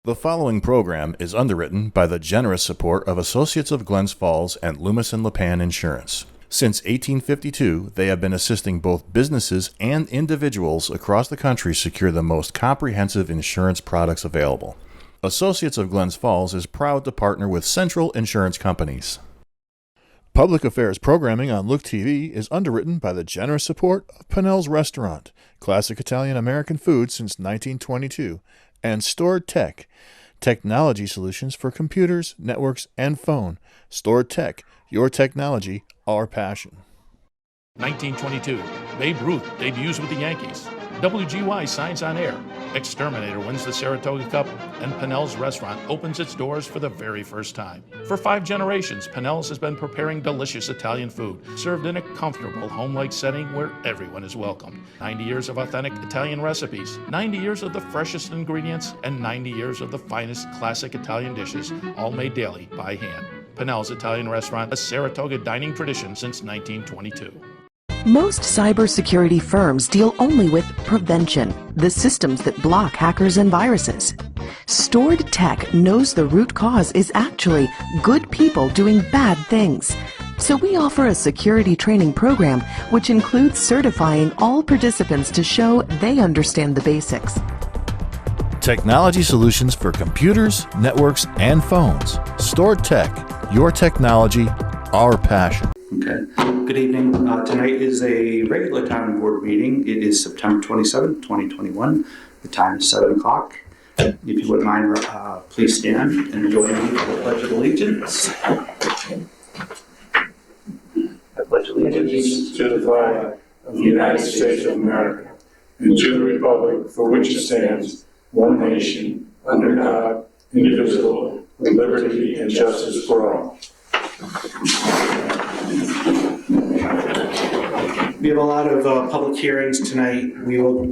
The following program is underwritten by the generous support of Associates of Glens Falls and Loomis and Lipan Insurance. Since 1852, they have been assisting both businesses and individuals across the country secure the most comprehensive insurance products available. Associates of Glens Falls is proud to partner with Central Insurance Companies. Public affairs programming on Look TV is underwritten by the generous support of Pinnell's Restaurant, classic Italian-American food since 1922, and Stored Tech, technology solutions for computers, networks, and phone. Stored Tech, your technology, our passion. 1922, Babe Ruth debuts with the Yankees. WGY signs on air. Exterminator wins the Saratoga Cup, and Pinnell's Restaurant opens its doors for the very first time. For 5 generations, Pinnell's has been preparing delicious Italian food, served in a comfortable, home-like setting where everyone is welcomed. 90 years of authentic Italian recipes, 90 years of the freshest ingredients, and 90 years of the finest classic Italian dishes, all made daily by hand. Pinnell's Italian Restaurant, a Saratoga dining tradition since 1922. Most cybersecurity firms deal only with prevention, the systems that block hackers and viruses. Stored Tech knows the root cause is actually good people doing bad things. So we offer a security training program which includes certifying all participants to show they understand the basics. Technology solutions for computers, networks, and phones. Stored Tech, your technology, our passion. Okay. Good evening. Tonight is a regular town board meeting. It is September 27, 2021. The time is 7 o'clock. If you wouldn't mind, please stand and join me for the Pledge of Allegiance. I pledge allegiance to the flag of the United States of America and to the republic for which it stands, one nation, under God, indivisible, with liberty and justice for all. We have a lot of public hearings tonight. We will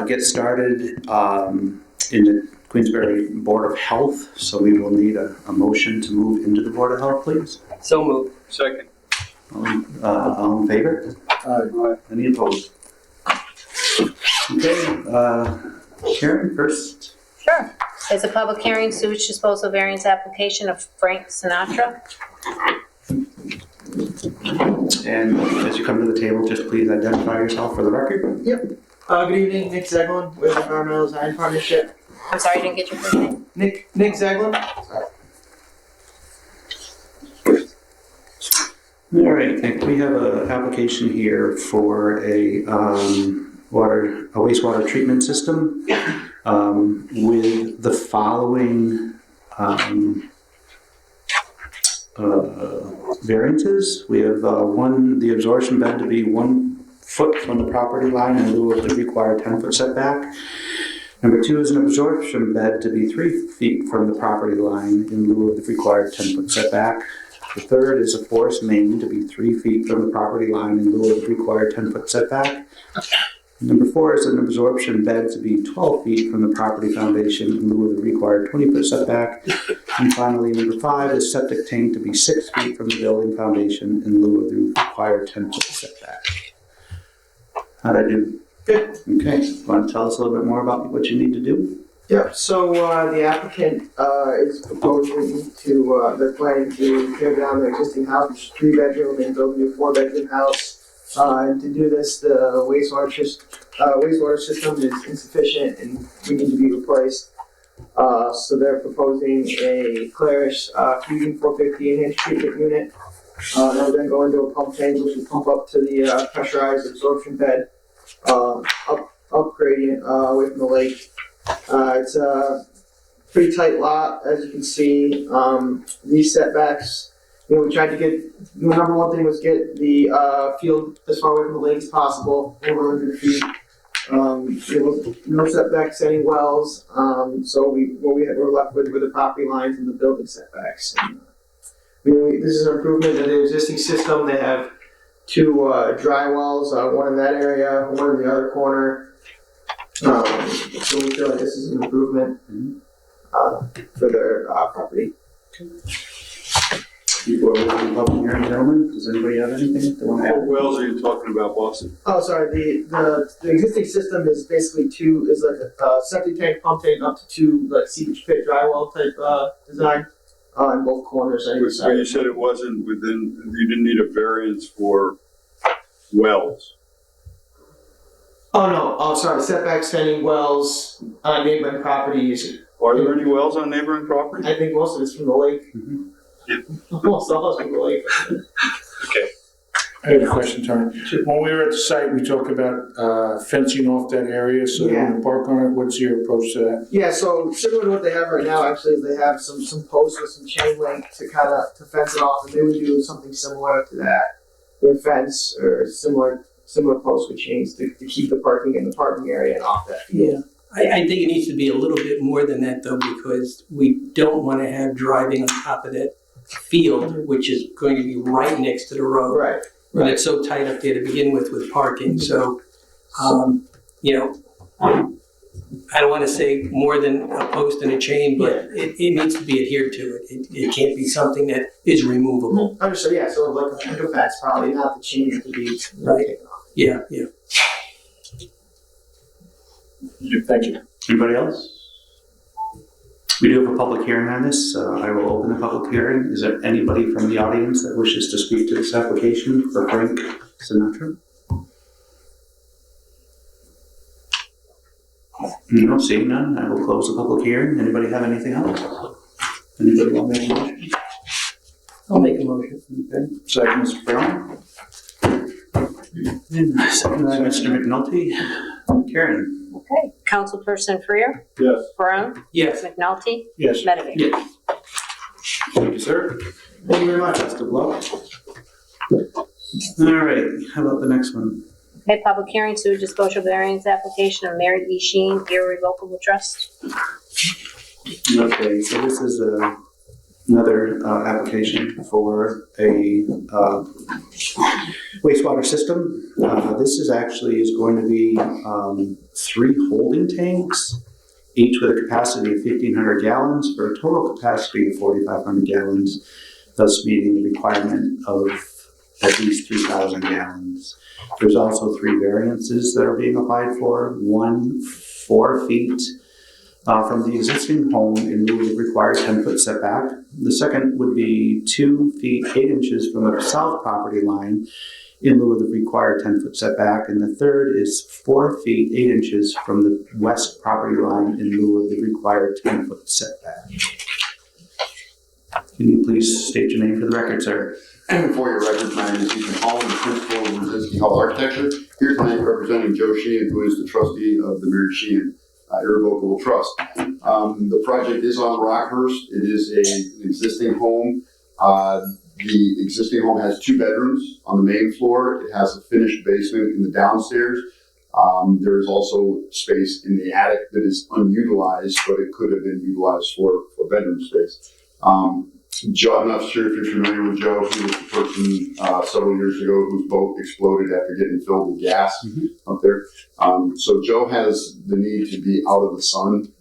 get started in the Queensbury Board of Health, so we will need a motion to move into the Board of Health, please. So moved. Second. All in favor? Aye. Any opposed? Okay, Sharon first. Sure. There's a public hearing, sewage disposal variance application of Frank Sinatra. And as you come to the table, just please identify yourself for the record. Yep. Good evening, Nick Zeglin with Environmental Design Partnership. I'm sorry, I didn't get your first name. Nick Zeglin. All right, Nick, we have an application here for a wastewater treatment system with the following variances. We have the absorption bed to be 1 foot from the property line in lieu of the required 10-foot setback. Number 2 is an absorption bed to be 3 feet from the property line in lieu of the required 10-foot setback. The third is a forced main to be 3 feet from the property line in lieu of the required 10-foot setback. Number 4 is an absorption bed to be 12 feet from the property foundation in lieu of the required 20-foot setback. And finally, number 5 is septic tank to be 6 feet from the building foundation in lieu of the required 10-foot setback. How'd I do? Good. Okay. Want to tell us a little bit more about what you need to do? Yep. So the applicant is proposing to, they're planning to tear down their existing house, which is 3-bedroom, and build a new 4-bedroom house. And to do this, the wastewater system is insufficient and we need to be replaced. So they're proposing a Clarish Fusion 450 enhanced treatment unit. That will then go into a pump tank, which will pump up to the pressurized absorption bed, upgrading away from the lake. It's a pretty tight lot, as you can see. These setbacks, we tried to get, the number one thing was get the field as far away from the lake as possible, over 100 feet. There was no setbacks, any wells, so what we were left with were the property lines and the building setbacks. And, this is an improvement in the existing system. They have 2 dry wells, one in that area, one in the other corner. So we feel like this is an improvement for their property. Before we open the public hearing, gentlemen, does anybody have anything they want to add? What wells are you talking about, Boston? Oh, sorry. The existing system is basically like a septic tank, pump tank, up to 2 like seepage pit drywall type design on both corners. So you said it wasn't within. You didn't need a variance for wells. Oh no. Oh, sorry. Setback extending wells on neighboring properties. Are there any wells on neighboring property? I think most of it's from the lake. Mhm. Almost all is from the lake. I have a question, Tony. When we were at the site, we talked about fencing off that area so they can park on it. What's your approach to that? Yeah, so similar to what they have right now, actually, is they have some posts with some chain link to to fence it off, and they would do something similar to that. Their fence or similar posts with chains to keep the parking in the parking area and off that field. Yeah, I think it needs to be a little bit more than that though, because we don't want to have driving on top of that field, which is going to be right next to the road. Right. And it's so tight up there to begin with parking, so, you know, I don't want to say more than a post and a chain, but it needs to be adhered to. It can't be something that is removable. Understood, yeah, so like a fence, probably not the chain to be Right. taken off. Yeah. Thank you. Anybody else? We do have a public hearing on this. I will open the public hearing. Is there anybody from the audience that wishes to speak to this application for Frank Sinatra? No, seeing none, I will close the public hearing. Anybody have anything else? Anybody want to make a motion? I'll make a motion. Okay. Second, Mr. Brown. And second by Mr. McNulty. Karen? Okay. Councilperson Freer, Yes. Brown, Yes. McNulty, Yes. Medevich. Yes. Thank you, sir. Thank you very much. Best of luck. All right, how about the next one? Okay, public hearing, sewage disposal variance application of Mary E. Sheen, irrevocable trust. Okay, so this is another application for a wastewater system. This is going to be 3 holding tanks, each with a capacity of 1,500 gallons for a total capacity of 4,500 gallons, thus meeting the requirement of at least 3,000 gallons. There's also 3 variances that are being applied for. 1, 4 feet from the existing home in lieu of the required 10-foot setback. The second would be 2 feet 8 inches from the south property line in lieu of the required 10-foot setback. And the third is 4 feet 8 inches from the west property line in lieu of the required 10-foot setback. Can you please state your name for the record, sir? And for your record, my name is Ethan Holland, Principal of Reservoir Hall Architecture, here tonight representing Joe Sheehan, who is the trustee of the Mary Sheehan Irrevocable Trust. The project is on Rockhurst. It is an existing home. The existing home has 2 bedrooms on the main floor. It has a finished basement in the downstairs. There is also space in the attic that is unutilized, but it could have been utilized for bedroom space. Joe, I'm not sure if you're familiar with Joe. He was the person several years ago whose boat exploded after getting filled with gas up there. So Joe has the need to be out of the sun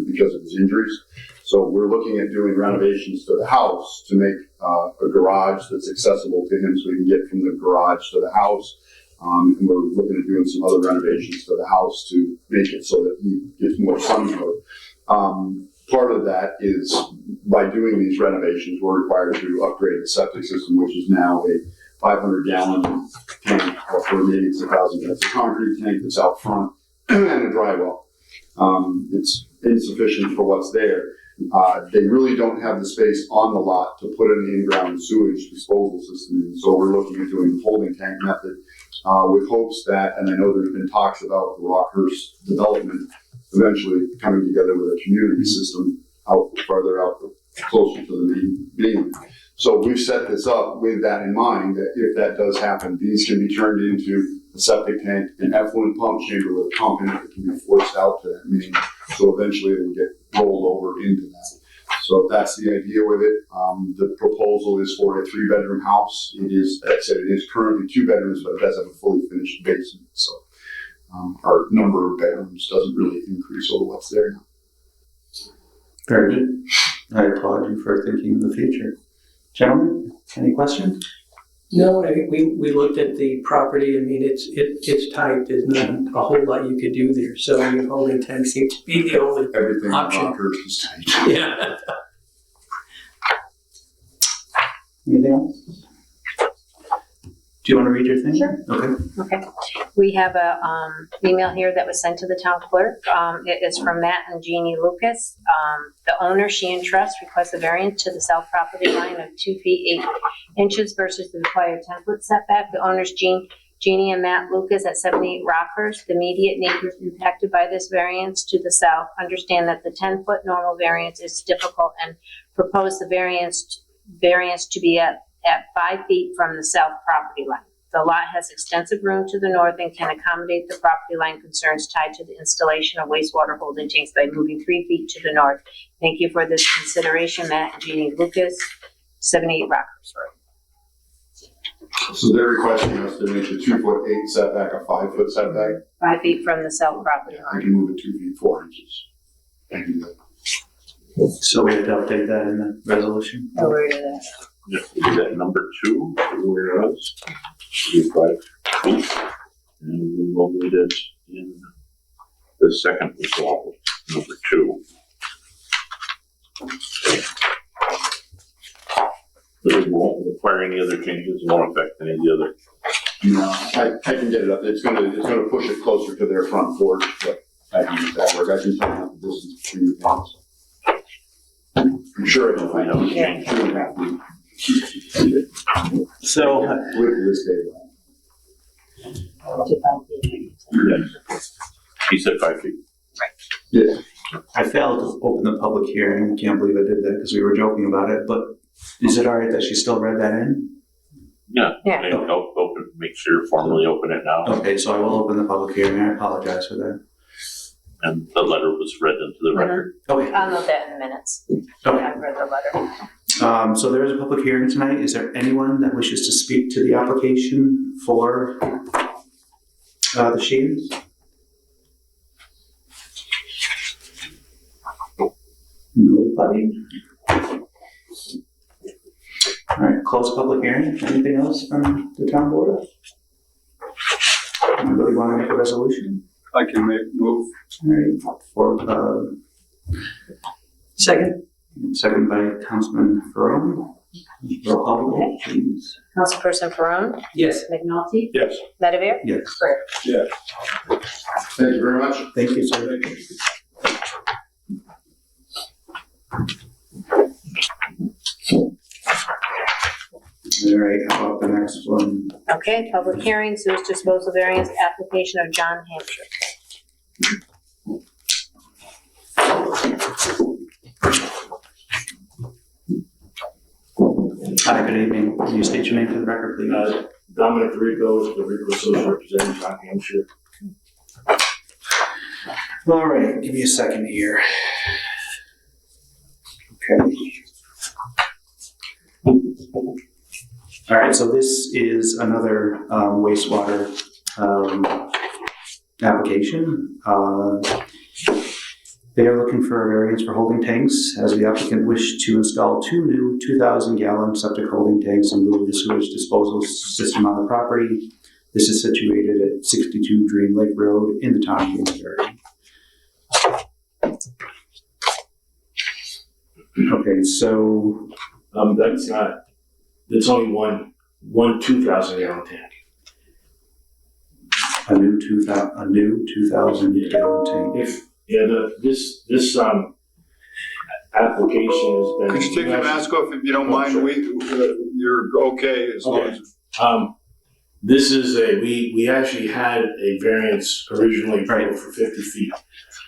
because of his injuries. So we're looking at doing renovations to the house to make a garage that's accessible to him so he can get from the garage to the house. And we're looking at doing some other renovations to the house to make it so that he gets more sun cover. Part of that is by doing these renovations, we're required to upgrade the septic system, which is now a 500-gallon tank, or maybe it's 1,000. It's a concrete tank that's out front and a dry well. It's insufficient for what's there. They really don't have the space on the lot to put an in-ground sewage disposal system in. So we're looking at doing the holding tank method with hopes that, and I know there's been talks about the Rockhurst development eventually coming together with a community system farther out, closer to the main. So we've set this up with that in mind, that if that does happen, these can be turned into a septic tank, an effluent pump chamber with a pump in it that can be forced out to that main. So eventually it will get rolled over into that. So that's the idea with it. The proposal is for a 3-bedroom house. It is, like I said, it is currently 2 bedrooms, but it does have a fully finished basement. So our number of bedrooms doesn't really increase over what's there now. Very good. I applaud you for thinking of the future. Gentlemen, any questions? No, I think we looked at the property. I mean, it's tight. There's not a whole lot you could do there. So your holding tank seems to be the only Everything on option. Rockhurst is tight. Yeah. Anything else? Do you want to read your thing? Sure. Okay. Okay. We have a email here that was sent to the town clerk. It is from Matt and Jeannie Lucas. The owner, Sheehan Trust, requests a variance to the south property line of 2 feet 8 inches versus the required 10-foot setback. The owners, Jeannie and Matt Lucas at 78 Rockhurst. The immediate neighbors impacted by this variance to the south understand that the 10-foot normal variance is difficult and propose the variance to be at 5 feet from the south property line. The lot has extensive room to the north and can accommodate the property line concerns tied to the installation of wastewater holding tanks by moving 3 feet to the north. Thank you for this consideration, Matt and Jeannie Lucas, 78 Rockhurst Road. So they're requesting us to make the 2'8" setback a 5-foot setback. 5 feet from the south property I line. can move it 2 feet 4 inches. I can do that. So we have to update that in the resolution? Oh, where is that? Just do that number 2, whereas we 5 feet, and we will need it in the second resolve, number 2. But it won't require any other changes, it won't affect any of the other. No, I can get it up. It's gonna push it closer to their front porch, but I can make that work. I can tell you the distance between the things. I'm sure I can find out. Yeah. 2.5 feet. So, With this table. To 5 feet. He said 5 feet. Yeah. I failed to open the public hearing. Can't believe I did that because we were joking about it, but is it all right that she still read that in? Yeah. Yeah. And open, make sure formally open it now. Okay, so I will open the public hearing. I apologize for that. And the letter was read into the record. Okay. I'll note that in minutes. Okay. I've read the letter. So there is a public hearing tonight. Is there anyone that wishes to speak to the application for the Sheens? Nobody? All right, close public hearing. Anything else from the town board? Anybody want to make a resolution? I can move. All right, for, Second. second by Councilman Ferrone. Roll call vote, please. Councilperson Ferone, Yes. McNulty, Yes. Medevere, Yes. Clear. Thank you very much. Thank you, sir. All right, how about the next one? Okay, public hearing, sewage disposal variance, application of John Hampshire. Hi, good evening. Can you state your name for the record, please? Dominic Rico, the Rico Associate representing John Hampshire. All right, give me a second here. Okay. All right, so this is another wastewater application. They are looking for a variance for holding tanks, as the applicant wished to install 2 new 2,000-gallon septic holding tanks in lieu of the sewage disposal system on the property. This is situated at 62 Dream Lake Road in the town of Queensbury. Okay, so That's only one 2,000-gallon tank. a new 2,000-gallon tank. This application has been. Could you take your mask off if you don't mind? You're okay as long as. This is we actually had a variance originally approved for 50 feet.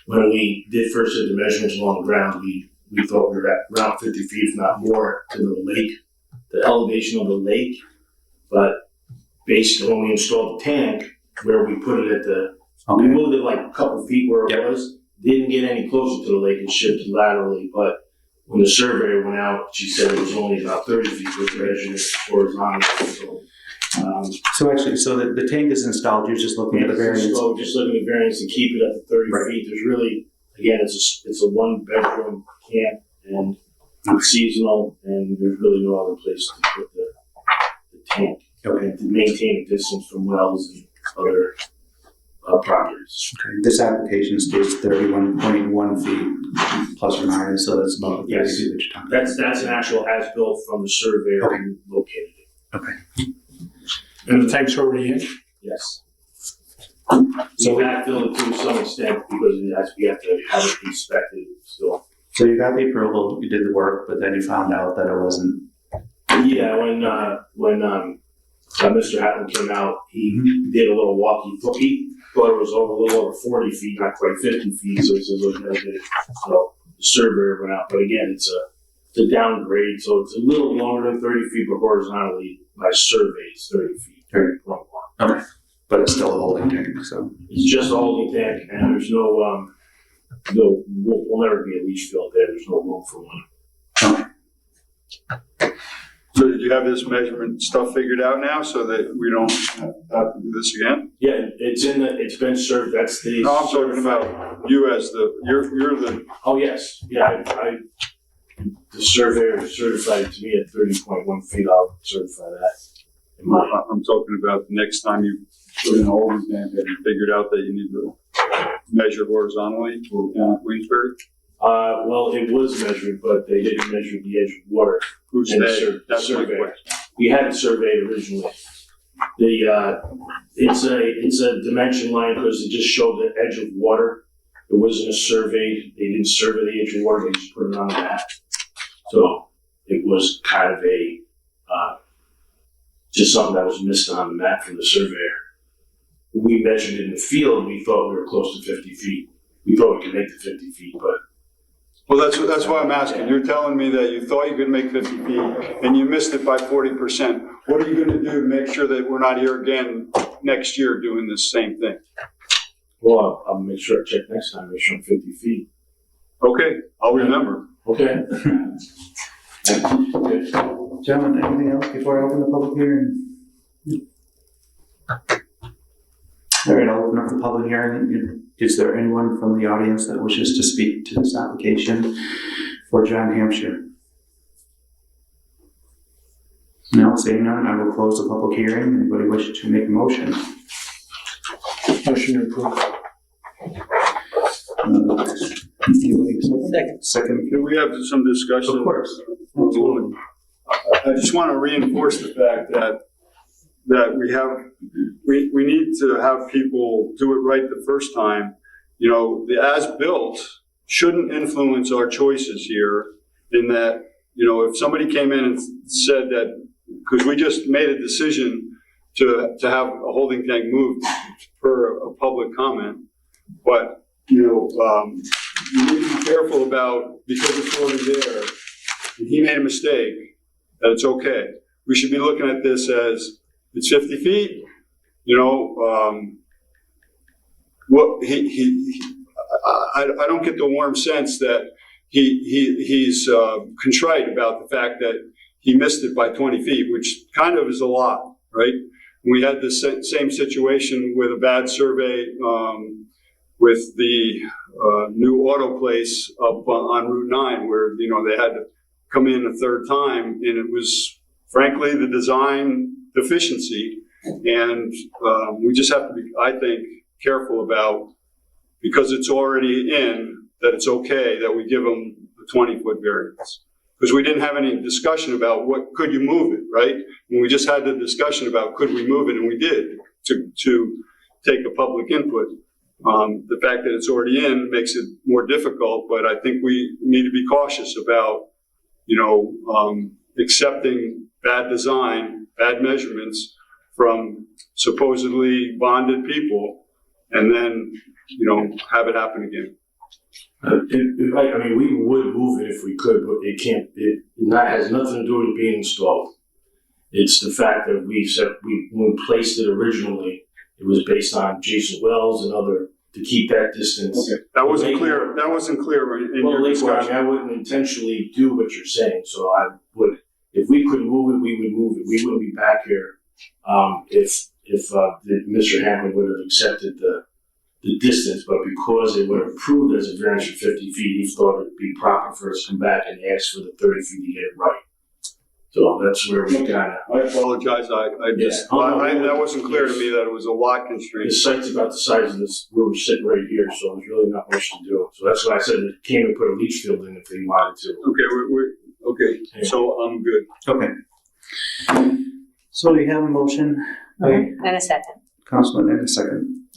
When we did first hit the measurements along the ground, we thought we were at around 50 feet, if not more, to the lake, the elevation of the lake. But basically, when we installed the tank, where we put it we moved it like a couple feet where it was, didn't get any closer to the lake and shipped laterally. But when the surveyor went out, she said it was only about 30 feet, which measured horizontally. So the tank is installed, you're just looking at the variance? So just looking at variance to keep it at the 30 feet. There's really, again, it's a 1-bedroom camp, and It's seasonal, and there's really no other place to put the tank. And to maintain a distance from wells and other properties. This application states 31.1 feet plus or minus, so that's about 30 Yes. feet that you're talking. That's an actual as-built from the surveyor who located it. Okay. And the tank's already in? Yes. So we backfilled it to some extent because we have to have it inspected still. So you got the approval, you did the work, but then you found out that it wasn't. Yeah, when Mr. Hatton came out, he did a little walk. He thought it was over a little over 40 feet, not quite 50 feet. So he says, "Look, I did it." So the surveyor went out, but again, it's a downgrade, so it's a little longer than 30 feet, but horizontally by survey, it's 30 feet. Okay. But it's still a holding tank, so. It's just a holding tank, and there's no will never be a leach field there. There's no room for one. So did you have this measurement stuff figured out now so that we don't have to do this again? Yeah, it's been served. That's the. No, I'm talking about you as you're the. Oh, yes. Yeah, the surveyor certified it to me at 30.1 feet. I'll certify that. I'm talking about the next time you put in a holding tank, have you figured out that you need to measure horizontally down at Queensbury? Well, it was measured, but they didn't measure the edge of water. Who's And that? That's my survey. question. We had it surveyed originally. It's a dimension line because it just showed the edge of water. It wasn't a survey. They didn't survey the edge of water. They just put it on the map. So it was kind of just something that was missed on the map from the surveyor. When we measured it in the field, we thought we were close to 50 feet. We thought we could make the 50 feet, but. Well, that's why I'm asking. You're telling me that you thought you could make 50 feet and you missed it by 40%. What are you going to do to make sure that we're not here again next year doing this same thing? Well, I'll make sure I check next time. Make sure I'm 50 feet. Okay, I'll remember. Okay. Gentlemen, anything else before I open the public hearing? All right, I'll open up the public hearing. Is there anyone from the audience that wishes to speak to this application for John Hampshire? No, seeing none, I will close the public hearing. Anybody wish to make a motion? Motion to approve. Second. Can we have some discussion? Of course. Absolutely. I just want to reinforce the fact that we need to have people do it right the first time. You know, the as-built shouldn't influence our choices here in that, you know, if somebody came in and said that, because we just made a decision to have a holding tank moved per a public comment, but, you know, you need to be careful about, because it's already there, and he made a mistake, that it's okay. We should be looking at this as, it's 50 feet, you know, I don't get the warm sense that he's contrite about the fact that he missed it by 20 feet, which kind of is a lot, right? We had the same situation with a bad survey with the new auto place up on Route 9 where, you know, they had to come in a third time, and it was, frankly, the design deficiency. And we just have to be, I think, careful about, because it's already in, that it's okay that we give them the 20-foot variance. Because we didn't have any discussion about could you move it, right? And we just had the discussion about could we move it, and we did to take a public input. The fact that it's already in makes it more difficult, but I think we need to be cautious about, you know, accepting bad design, bad measurements from supposedly bonded people, and then, you know, have it happen again. I mean, we would move it if we could, but it can't. It has nothing to do with it being installed. It's the fact that when we placed it originally, it was based on Jason Wells and other to keep that distance. Okay. That wasn't clear. That wasn't clear in your discussion. I wouldn't intentionally do what you're saying, so I would. If we could move it, we would move it. We wouldn't be back here if Mr. Hammond would have accepted the the distance, but because it would approved as a variance for 50 feet, he thought it'd be proper for us to come back and ask for the 30 feet to get it right. So that's where we kinda. I apologize, that wasn't clear to me that it was a lot constraint. The site's about the size of this room sitting right here, so there's really not much to do. So that's why I said it came and put a leach field in if they wanted to. Okay, okay, so I'm good. Okay. So we have a motion by And a second. Councilman and a second.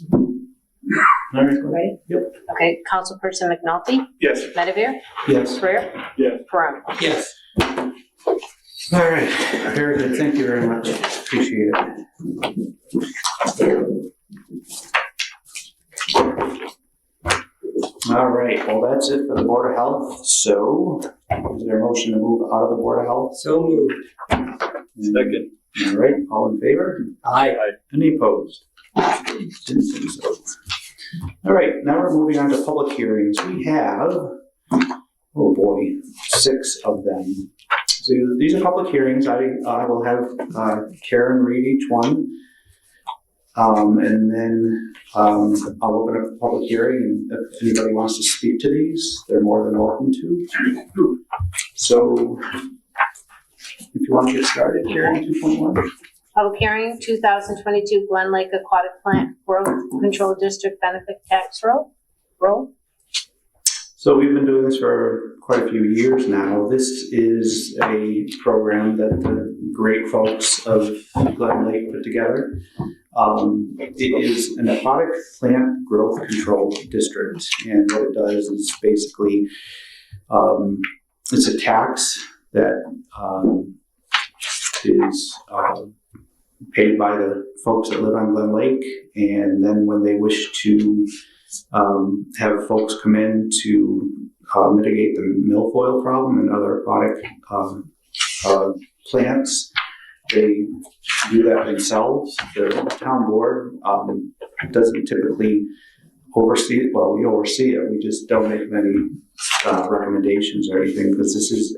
All right, Ready? Yep. Okay, Councilperson McNulty? Yes. Medivir? Yes. Freer? Yes. Param? Yes. All right, very good, thank you very much, appreciate it. All right, well, that's it for the Board of Health, so is there a motion to move out of the Board of Health? So moved. Second. All right, all in favor? Aye. Any opposed? Didn't think so. All right, now we're moving on to public hearings. We have, oh boy, 6 of them. So these are public hearings. I will have Karen read each one. And then I'll open up the public hearing, and if anybody wants to speak to these, they're more than welcome to. So if you want to get started, Karen, 2.1. Public hearing, 2022 Glen Lake Aquatic Plant Growth Control District Benefit Tax Roll. So we've been doing this for quite a few years now. This is a program that the great folks of Glen Lake put together. It is an aquatic plant growth control district, and what it does is basically it's a tax that is paid by the folks that live on Glen Lake, and then when they wish to have folks come in to mitigate the milfoil problem and other aquatic plants, they do that themselves. The town board doesn't typically oversee it. Well, we oversee it. We just don't make many recommendations or anything, because this is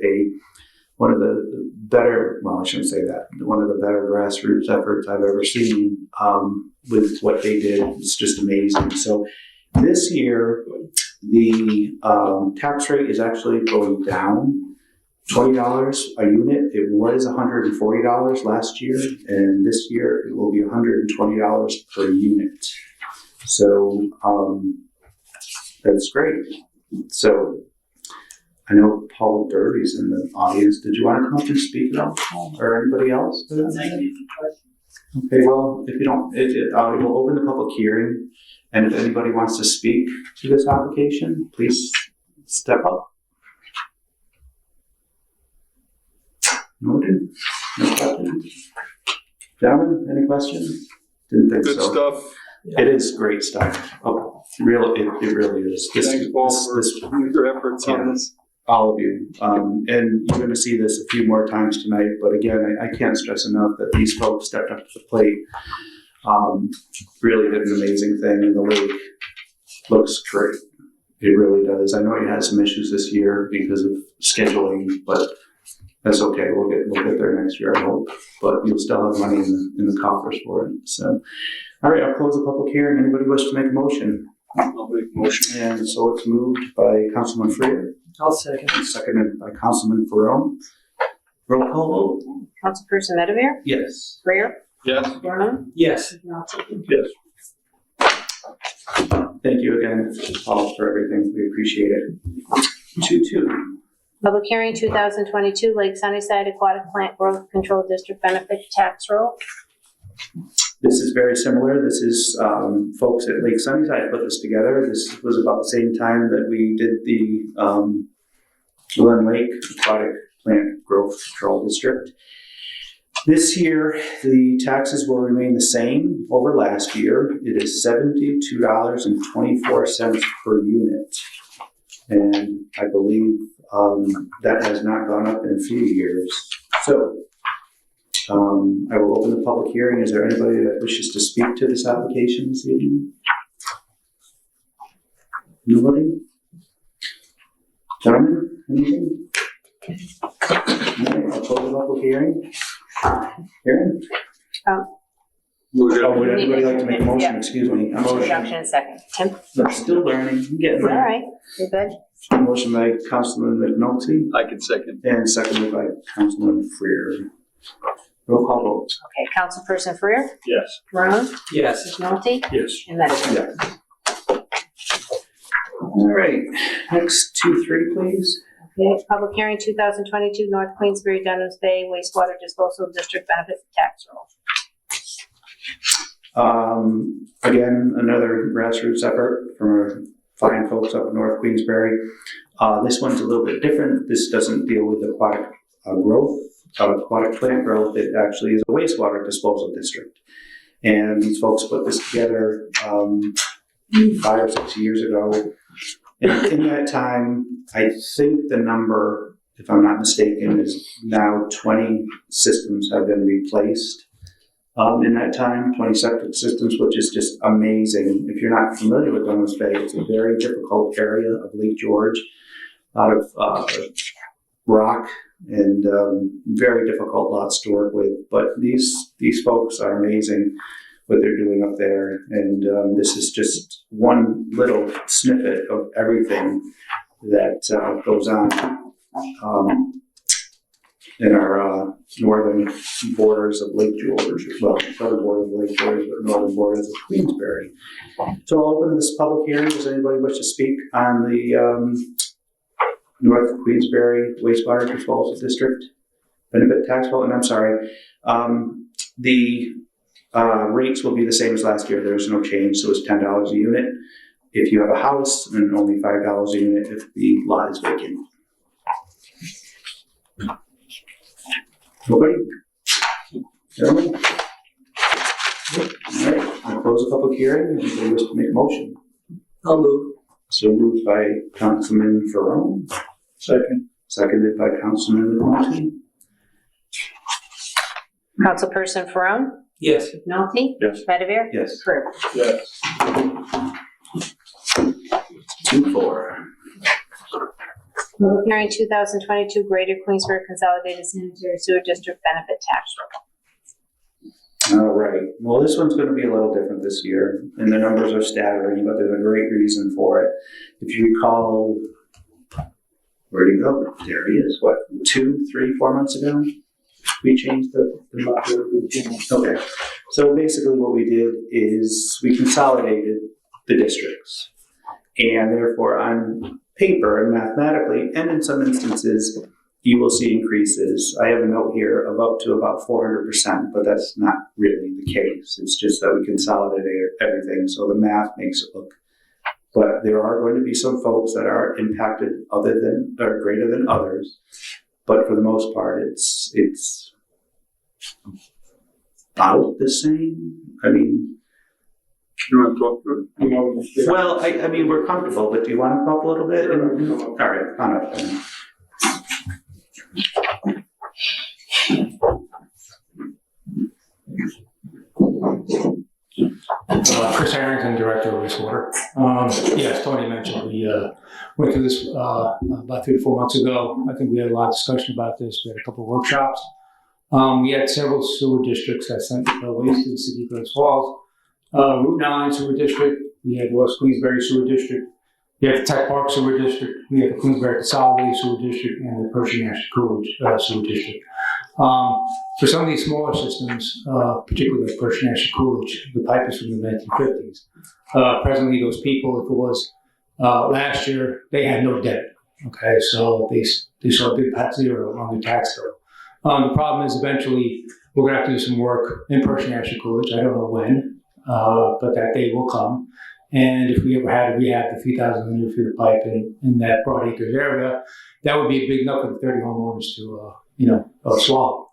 one of the better, well, I shouldn't say that, one of the better grassroots efforts I've ever seen with what they did. It's just amazing. So this year, the tax rate is actually going down $20 a unit. It was $140 last year, and this year it will be $120 per unit. So that's great. So I know Paul Derby's in the audience. Did you want to come up and speak at all, Paul, or anybody else? Okay, well, if you don't, we'll open the public hearing, and if anybody wants to speak to this application, please step up. Noted. No questions. Gentlemen, any questions? Didn't think Good so. stuff. It is great stuff. Oh, it really is. Thanks, Paul, for your efforts on this. All of you. And you're going to see this a few more times tonight, but again, I can't stress enough that these folks stepped up to the plate. Really did an amazing thing, and the lake looks great. It really does. I know it has some issues this year because of scheduling, but that's okay. We'll get there next year, I hope. But you'll still have money in the coffers for it. So, all right, I'll close the public hearing. Anybody wish to make a motion? I'll make a motion. And so it's moved by Councilman Freer. I'll second. Seconded by Councilman Ferrone. Roll call vote. Councilperson Medivir? Yes. Freer? Yes. Gorman? Yes. Yes. Thank you again, Paul, for everything. We appreciate it. 2-2. Public hearing, 2022 Lake Sunnyside Aquatic Plant Growth Control District Benefit Tax Roll. This is very similar. This is folks at Lake Sunnyside put this together. This was about the same time that we did the Glen Lake Aquatic Plant Growth Control District. This year, the taxes will remain the same over last year. It is $72.24 per unit. And I believe that has not gone up in a few years. So I will open the public hearing. Is there anybody that wishes to speak to this application this evening? Nobody? Gentlemen, anything? All right, I'll close the public hearing. Karen? Oh, would anybody like to make a motion? Yeah. Excuse me. A motion. Introduction in a second. Tim? I'm still learning. I'm getting All there. right, you're good. Motion by Councilman McNulty I can second. and seconded by Councilman Freer. Roll call vote. Okay, Councilperson Freer, Yes. Maroon, Yes. McNulty, Yes. and Medley. Yeah. All right, next 2-3, please. Okay, public hearing 2022 North Queensbury, Dunham's Bay Wastewater Disposal District Benefit Tax Roll. Again, another grassroots effort from our fine folks up in North Queensbury. This one's a little bit different. This doesn't deal with aquatic growth, aquatic plant growth. It actually is a wastewater disposal district. And these folks put this together 5 or 6 years ago. And in that time, I think the number, if I'm not mistaken, is now 20 systems have been replaced. In that time, 20 septic systems, which is just amazing. If you're not familiar with Dunham's Bay, it's a very difficult area of Lake George. A lot of rock and very difficult lots to work with. But these folks are amazing what they're doing up there. And this is just one little snippet of everything that goes on in our northern borders of Lake George, well, southern border of Lake George, but northern borders of Queensbury. So I'll open this public hearing. Does anybody wish to speak on the North Queensbury Wastewater Disposal District Benefit Tax Vote? And I'm sorry, the rates will be the same as last year. There's no change, so it's $10 a unit if you have a house and only $5 a unit if the lot is vacant. Nobody? Gentlemen? All right, I'll close the public hearing. Anybody wish to make a motion? I'll move. So moved by Councilman Ferrone. Second. Seconded by Councilman McNulty. Councilperson Ferrone, Yes. McNulty, Yes. Medley, Yes. Freer. Yes. 2-4. Public hearing 2022 Greater Queensbury Consolidated Sanitary Sewer District Benefit Tax Roll. All right. Well, this one's going to be a little different this year, and the numbers are staggering, but there's a great reason for it. If you recall, where'd he go? There he is. What, 2, 3, 4 months ago? We changed the okay. So basically what we did is we consolidated the districts. And therefore on paper and mathematically, and in some instances, you will see increases. I have a note here of up to about 400%, but that's not really the case. It's just that we consolidated everything, so the math makes it look. But there are going to be some folks that are impacted other than, or greater than others. But for the most part, it's about the same. I mean, You want to talk to it? well, I mean, we're comfortable, but do you want to come up a little bit? All right, come on up then. Chris Harrington, Director of Wastewater. Yes, Tony mentioned we went through this about 3 to 4 months ago. I think we had a lot of discussion about this. We had a couple of workshops. We had several sewer districts that sent waste to the city of Glens Falls. Route 9 Sewer District. We had West Queensbury Sewer District. We had the Tech Park Sewer District. We had the Queensbury Consolidated Sewer District and the Pershing National Coolidge Sewer District. For some of these smaller systems, particularly the Pershing National Coolidge, the pipe is from the 1950s. Presently, those people, if it was last year, they had no debt. Okay, so they saw a big pat zero on their tax bill. The problem is eventually we're going to have to do some work in Pershing National Coolidge. I don't know when, but that day will come. And if we ever had to rehab the 3,000 linear feet of pipe in that broad acres area, that would be a big enough for the 30 homeowners to swallow.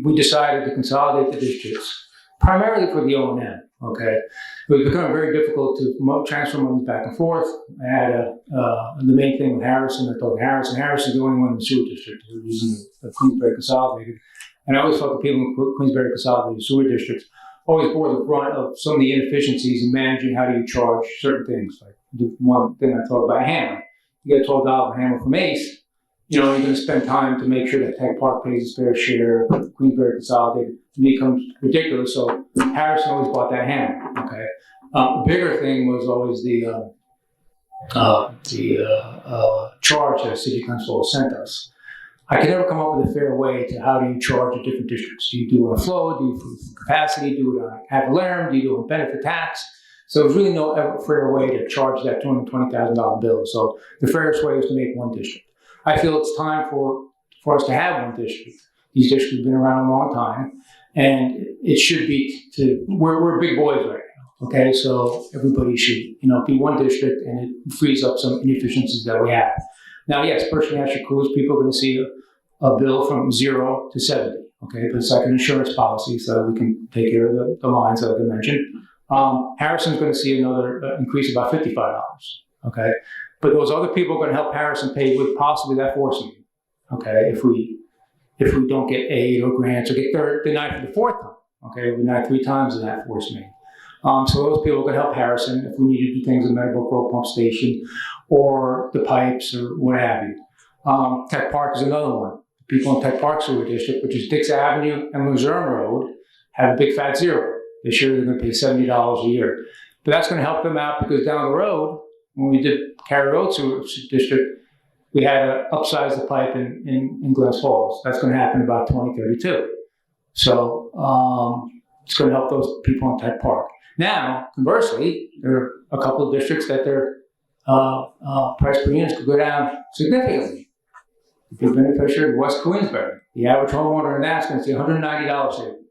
We decided to consolidate the districts primarily for the O&M. Okay, it was becoming very difficult to transfer money back and forth. I had the main thing with Harrison. I told Harrison is the only one in the sewer district who's using the Queensbury Consolidated. And I always thought the people in the Queensbury Consolidated Sewer Districts always bore the brunt of some of the inefficiencies in managing how do you charge certain things. Like the one thing I thought about a hammer. You get $12 a hammer from Ace, you're going to spend time to make sure that Tech Park pays its fair share, Queensbury consolidated, it becomes ridiculous. So Harrison always bought that hammer. Okay. The bigger thing was always the charge that City Council sent us. I could never come up with a fair way to how do you charge at different districts. Do you do it on flow? Do you do it for capacity? Do it on ad valorem? Do you do it on benefit tax? So there's really no fair way to charge that $220,000 bill. So the fairest way is to make one district. I feel it's time for us to have one district. These districts have been around a long time, and it should be we're big boys right now. Okay, so everybody should be one district, and it frees up some inefficiencies that we have. Now, yes, personally, as your crews, people are going to see a bill from 0 to 70. Okay, but it's like an insurance policy, so we can take care of the lines that I mentioned. Harrison's going to see another increase of about $55. Okay, but those other people are going to help Harrison pay with possibly that force main. Okay, if we don't get aid or grants or get denied for the fourth time. Okay, we're denied 3 times in that force main. So those people are going to help Harrison if we need to do things in Meadowbrook Road Pump Station or the pipes or what have you. Tech Park is another one. People in Tech Park Sewer District, which is Dix Avenue and Luzerne Road, have a big fat zero. This year they're going to pay $70 a year. But that's going to help them out because down the road, when we did Cary Road Sewer District, we had to upsize the pipe in Glens Falls. That's going to happen about 2032. So it's going to help those people in Tech Park. Now, conversely, there are a couple of districts that their price per unit could go down significantly. The big beneficiary of West Queensbury. The average homeowner in that's going to see $190 savings.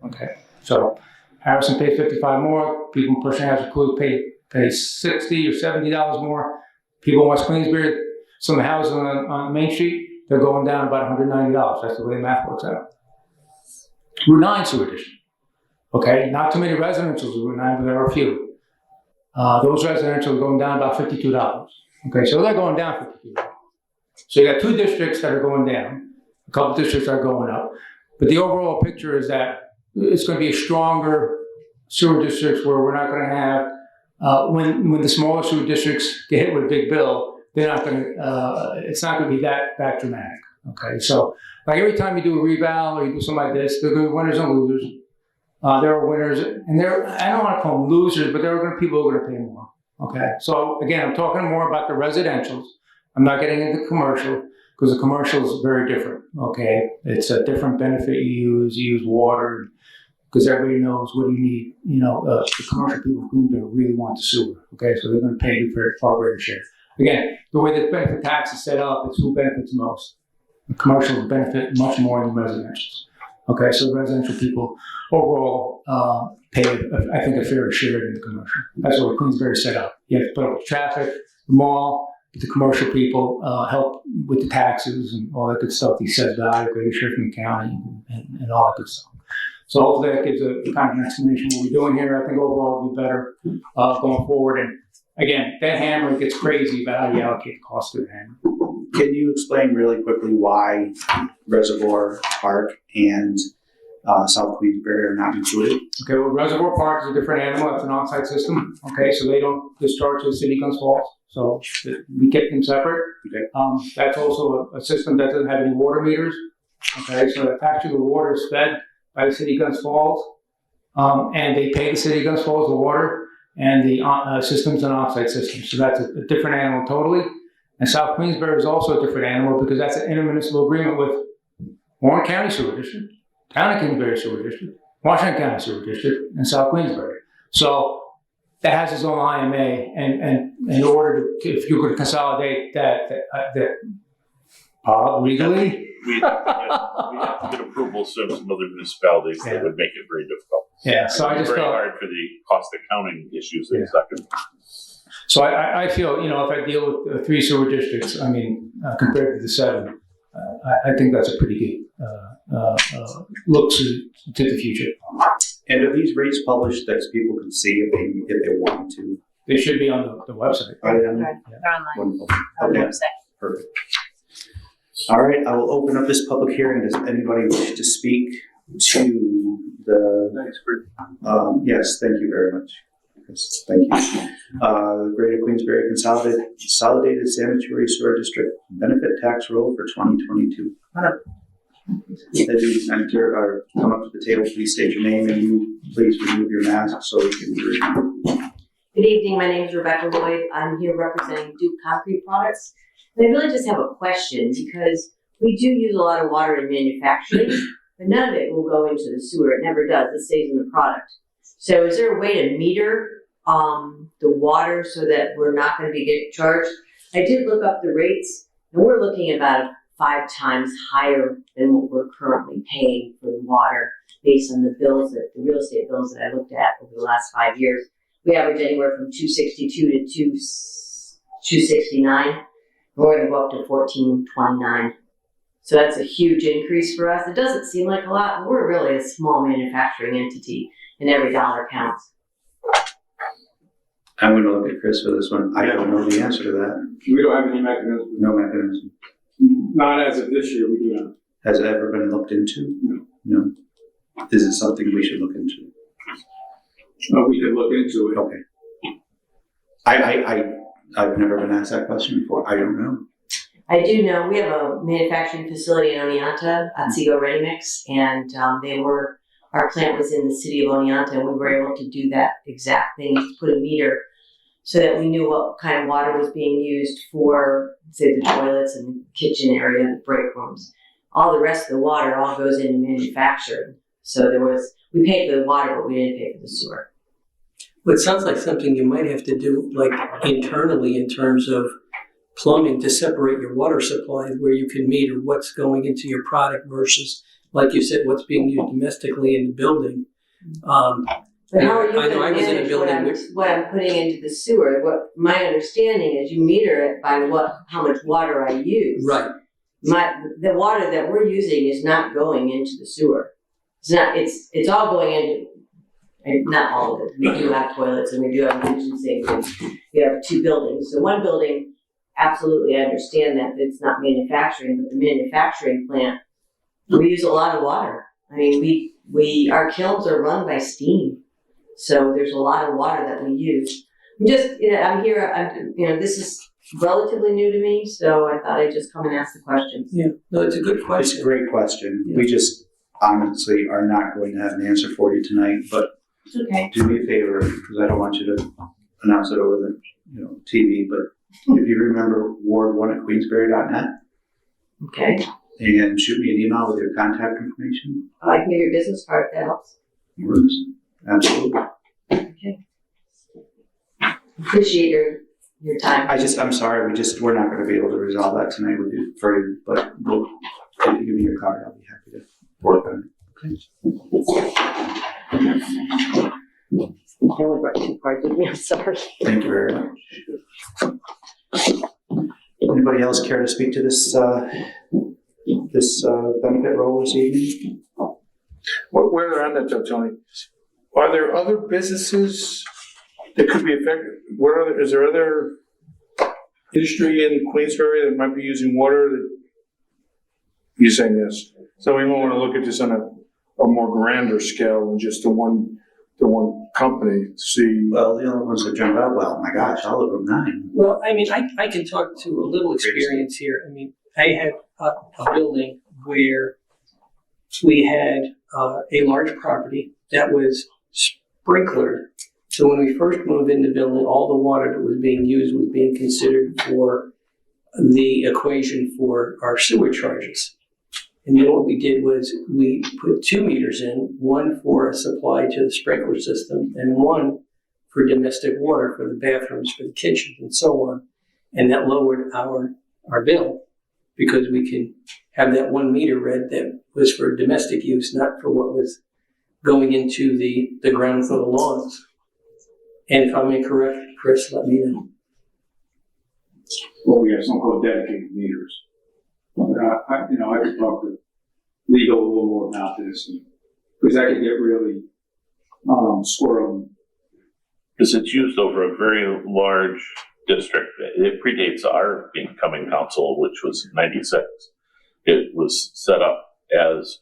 Okay, so Harrison pays $55 more. People in Pershing House could pay $60 or $70 more. People in West Queensbury, some of the houses on Main Street, they're going down about $190. That's the way the math works out. Route 9 sewer district. Okay, not too many residentials in Route 9, but there are a few. Those residential are going down about $52. Okay, so they're going down $52. So you got 2 districts that are going down, a couple districts are going up, but the overall picture is that it's going to be a stronger sewer districts where we're not going to have, when the smaller sewer districts get hit with a big bill, they're not going to, it's not going to be that dramatic. Okay, so like every time you do a reval or you do something like this, there are going to be winners and losers. There are winners, and I don't want to call them losers, but there are going to be people who are going to pay more. Okay, so again, I'm talking more about the residentials. I'm not getting into commercial because the commercial is very different. Okay, it's a different benefit you use water because everybody knows what you need. The commercial people who really want the sewer. Okay, so they're going to pay you for a far greater share. Again, the way the benefit tax is set up, it's who benefits most. The commercials benefit much more than residentials. Okay, so residential people overall pay, I think, a fairer share than the commercial. That's what Queensbury set up. You have to put up the traffic, the mall, but the commercial people help with the taxes and all that good stuff. The assessed value, greater share from the county, and all that good stuff. So hopefully that gives a kind of an explanation of what we're doing here. I think overall it'll be better going forward. And again, that hammer gets crazy about how you allocate the cost of the hammer. Can you explain really quickly why Reservoir, Park, and South Queensbury are not included? Okay, well, Reservoir Park is a different animal. It's an on-site system. Okay, so they don't discharge to the city Glens Falls. So we kept them separate. Okay. That's also a system that doesn't have any water meters. Okay, so actually the water is fed by the city Glens Falls, and they pay the city Glens Falls the water, and the system's an on-site system. So that's a different animal totally. And South Queensbury is also a different animal because that's an intermunicipal agreement with Warren County Sewer District, Town of Kingsbury Sewer District, Washington County Sewer District, and South Queensbury. So that has its own IMA, and in order to, if you're going to consolidate that legally, we have to get approval from some other municipalities that would make it very difficult. Yeah, so I just very felt hard for the cost accounting issues in a second. So I feel, if I deal with 3 sewer districts, I mean, compared to the 7, I think that's a pretty good look to the future. And are these rates published that people can see if they want to? They should be on the website. Are they They're online Wonderful. on the Okay. website. Perfect. All right, I will open up this public hearing. Does anybody wish to speak to the... Yes, thank you very much. Chris. Thank you. Greater Queensbury Consolidated Sanitary Sewer District Benefit Tax Roll for 2022. As you enter or come up to the table, please state your name and you please remove your mask so we can hear you. Good evening, my name is Rebecca Lloyd. I'm here representing Duke Concrete Products. And I really just have a question because we do use a lot of water in manufacturing, but none of it will go into the sewer. It never does. It stays in the product. So is there a way to meter the water so that we're not going to be getting charged? I did look up the rates, and we're looking about 5 times higher than what we're currently paying for the water based on the bills, the real estate bills that I looked at over the last 5 years. We average anywhere from $262 to $269. We're going to go up to $14.29. So that's a huge increase for us. It doesn't seem like a lot, but we're really a small manufacturing entity, and every dollar counts. I'm going to look at Chris for this one. I don't know the answer to that. We don't have any mechanism. No mechanism. Not as of this year, we do not. Has it ever been looked into? No. No. Is it something we should look into? We could look into it. Okay. I've never been asked that question before. I don't know. I do know we have a manufacturing facility in Oneonta, Otsego Ready Mix, and our plant was in the city of Oneonta, and we were able to do that exact thing, put a meter so that we knew what kind of water was being used for, say, the toilets and the kitchen area and the break rooms. All the rest of the water all goes into manufacturing. So we paid for the water, but we didn't pay for the sewer. Well, it sounds like something you might have to do, like internally, in terms of plumbing, to separate your water supply, where you can meter what's going into your product versus, like you said, what's being used domestically in the building. But how are you going to manage what I'm putting into the sewer? What my understanding is, you meter it by how much water I use. Right. The water that we're using is not going into the sewer. It's not. It's all going into. Not all of it. We do have toilets and we do have kitchen sinks, and we have 2 buildings. So one building, absolutely, I understand that it's not manufacturing, but the manufacturing plant, we use a lot of water. I mean, our kilns are run by steam, so there's a lot of water that we use. I'm here. This is relatively new to me, so I thought I'd just come and ask the questions. Yeah, no, it's a good question. It's a great question. Yeah. We just honestly are not going to have an answer for you tonight, but It's okay. do me a favor, because I don't want you to announce it over the TV, but if you remember Ward1 at Queensbury.net, Okay. and shoot me an email with your contact information. I can give you a business card if that helps. Works. Absolutely. Okay. Appreciate your time. I'm sorry, we're not going to be able to resolve that tonight with you, but if you give me your card, I'll be happy to work on it. I only brought 2 cards with me, I'm sorry. Thank you very much. Anybody else care to speak to this benefit roll this evening? Where they're on that though, Tony, are there other businesses that could be affected? Is there other industry in Queensbury that might be using water that you're saying yes? So we might want to look at this on a more grander scale than just the one company to see. Well, the only ones that jump out, my gosh, all of them 9. Well, I mean, I can talk to a little experience here. I mean, I had a building where we had a large property that was sprinklered. So when we first moved in the building, all the water that was being used was being considered for the equation for our sewer charges. And then what we did was we put 2 meters in, one for a supply to the sprinkler system and one for domestic water for the bathrooms, for the kitchens, and so on. And that lowered our bill because we can have that 1 meter read that was for domestic use, not for what was going into the ground for the lawns. And if I'm incorrect, Chris, let me know. Well, we have something called dedicated meters. I could talk to legal a little more about this, because that could get really squirrely. Because it's used over a very large district. It predates our incoming council, which was 96. It was set up as,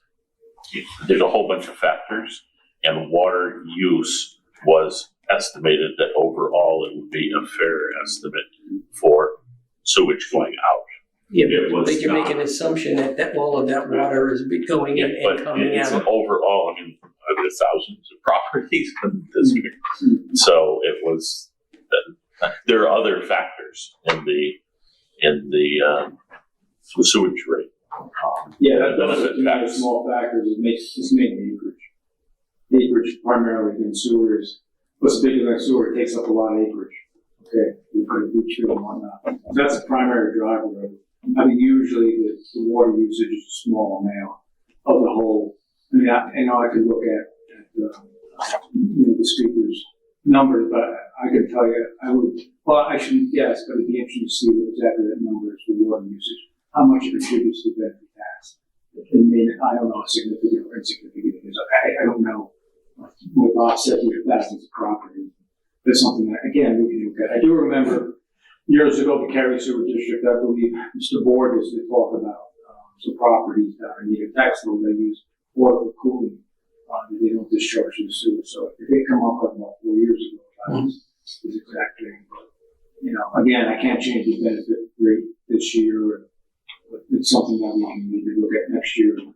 there's a whole bunch of factors, and water use was estimated that overall it would be a fair estimate for sewage going out. Yeah, It but I was think you're not. making an assumption that all of that water is going in and But coming it's out. overall, I mean, there's thousands of properties in the district. So it was, there are other factors in the sewage rate. Yeah, the those are benefit two other tax. small factors. It's mainly acreage. Acreage primarily in sewers. What's bigger than sewer, it takes up a lot of acreage. Okay, we put a good tree and whatnot. That's the primary driver of it. I mean, usually the water usage is a small amount of the whole. I mean, I know I could look at the speaker's numbers, but I can tell you, I shouldn't guess, but it'd be interesting to see what exactly that number is for water usage. How much it contributes to the benefit tax. I mean, I don't know how significant or insignificant it is. I don't know what Bob said with thousands of property. That's something that, again, we can look at. I do remember years ago, the Cary Sewer District, I believe Mr. Board used to talk about some properties that are near tax law. They use water for cooling. They don't discharge to the sewer. So it did come up about 4 years ago. That was his exact thing. But, again, I can't change the benefit rate this year. But it's something that we can maybe look at next year and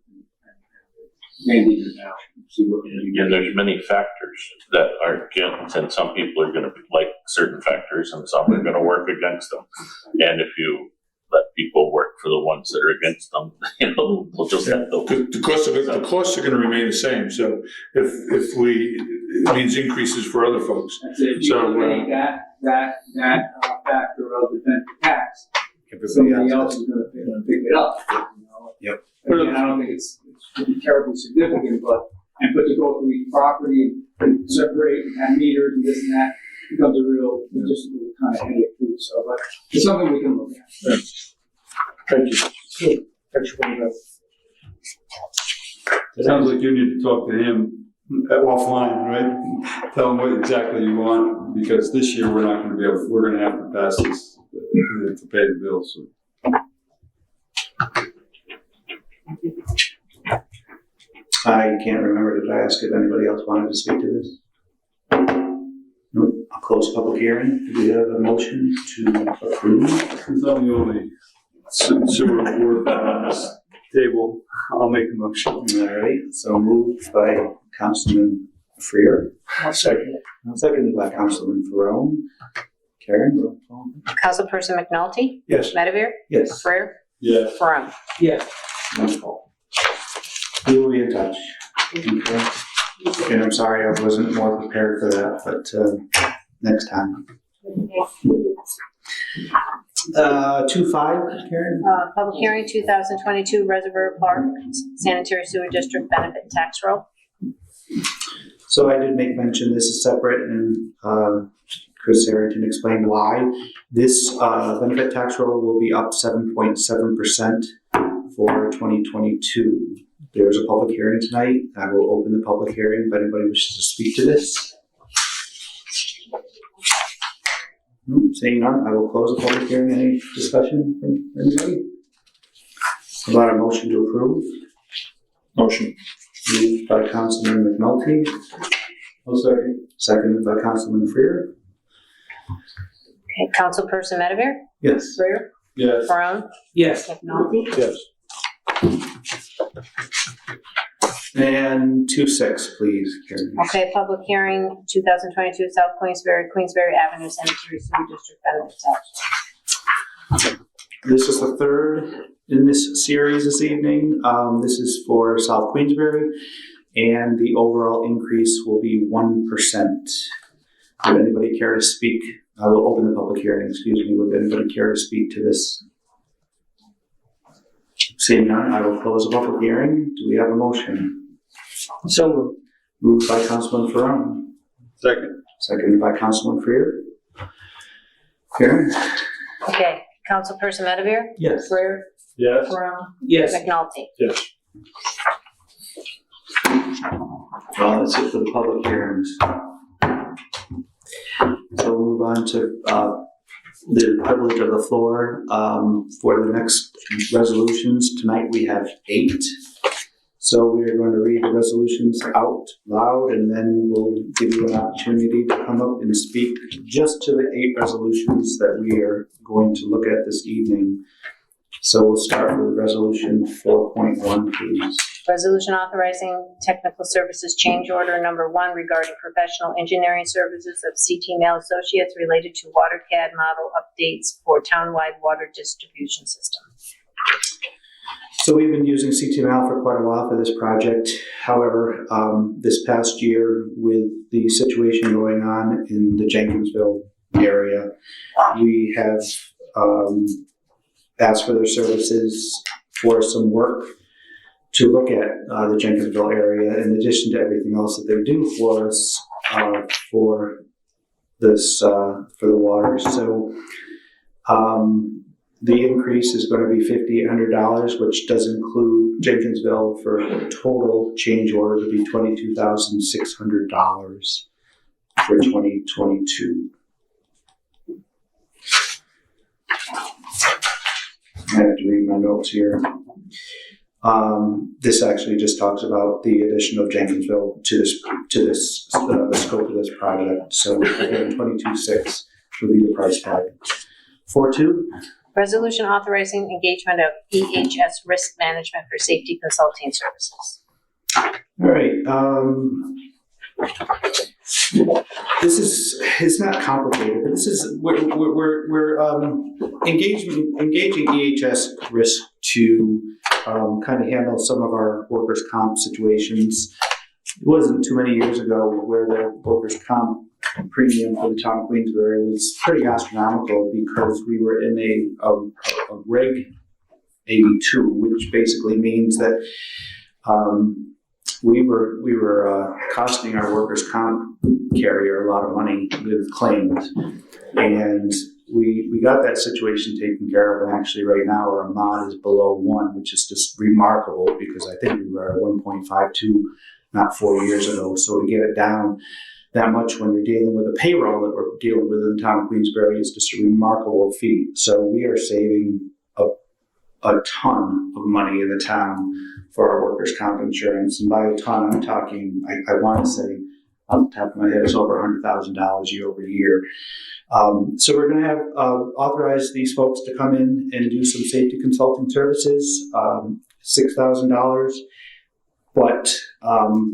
mandate it out and see what we can do. And there's many factors that are against, and some people are going to like certain factors and some are going to work against them. And if you let people work for the ones that are against them, they'll just have to. The costs are gonna remain the same, so it means increases for other folks. That's it. If you So, eliminate that factor of the benefit tax, somebody else is going to pick it up. Yep. Again, I don't think it's terribly significant, but to go through each property and separate and have meters and this and that becomes a real logistical kind of headache too. So, but it's something we can look at. Thank you. Thanks for bringing it up. Sounds like you need to talk to him offline, right? Tell him what exactly you want, because this year we're not gonna be able, we're gonna have to pass this to pay the bills. So. I can't remember, did I ask if anybody else wanted to speak to this? Nope. I'll close public hearing. Do we have a motion to approve? Since I'm the only sewer board on this table, I'll make the motion. All right, so moved by Councilman Freer. Seconded by Councilman Ferone. Karen, roll call. Councilperson McNulty? Yes. Medevere? Yes. Freer? Yes. Ferone? Yeah. Wonderful. We will be in touch. Okay. And I'm sorry I wasn't more prepared for that, but next time. 2.5, Karen? Public hearing 2022 Reservoir Park Sanitary Sewer District Benefit Tax Roll. So I did make mention this is separate, and Chris Harrington explained why. This benefit tax roll will be up 7.7% for 2022. There's a public hearing tonight. I will open the public hearing if anybody wishes to speak to this. Seeing none, I will close the public hearing. Any discussion from anybody? About a motion to approve? Motion. Moved by Councilman McNulty. I'll second. Seconded by Councilman Freer. Okay, Councilperson Medevere? Yes. Freer? Yes. Ferone? Yes. McNulty? Yes. And 2.6, please, Karen. Okay, public hearing 2022 South Queensbury Avenue Sanitary Sewer District Benefit Tax. This is the third in this series this evening. This is for South Queensbury, and the overall increase will be 1%. Would anybody care to speak? I will open the public hearing, excuse me. Would anybody care to speak to this? Seeing none, I will close the public hearing. Do we have a motion? So moved. Moved by Councilman Ferone. Second. Seconded by Councilman Freer. Karen? Okay, Councilperson Medevere? Yes. Freer? Yes. Ferone? Yes. McNulty? Yes. Well, that's it for the public hearings. So we'll move on to the privilege of the floor for the next resolutions. Tonight we have 8. So we're going to read the resolutions out loud, and then we'll give you an opportunity to come up and speak just to the 8 resolutions that we are going to look at this evening. So we'll start with resolution 4.1, please. Resolution authorizing technical services change order number 1 regarding professional engineering services of CT Mail Associates related to WaterCAD model updates for townwide water distribution system. So we've been using CTML for quite a while for this project. However, this past year, with the situation going on in the Jenkinsville area, we have asked for their services for some work to look at the Jenkinsville area, in addition to everything else that they do for us for this for the water. So the increase is going to be $5,800, which does include Jenkinsville, for a total change order to be $22,600 for 2022. I have to read my notes here. This actually just talks about the addition of Jenkinsville to the scope of this project. So again, $22,600 would be the price tag. 4.2. Resolution authorizing engagement of EHS risk management for safety consulting services. All right. It's not complicated, but this is we're engaging EHS risk to kind of handle some of our workers' comp situations. It wasn't too many years ago where the workers' comp premium for the town of Queensbury was pretty astronomical, because we were in a Reg 82, which basically means that we were costing our workers' comp carrier a lot of money with claims, and we got that situation taken care of. And actually, right now our mod is below 1, which is just remarkable, because I think we were at 1.52 not 4 years ago. So to get it down that much when you're dealing with a payroll that we're dealing with in the town of Queensbury is just a remarkable feat. So we are saving a ton of money in the town for our workers' comp insurance. And by a ton, I'm talking, I want to say, off the top of my head, it's over $100,000 year over year. So we're going to have authorize these folks to come in and do some safety consulting services, $6,000. But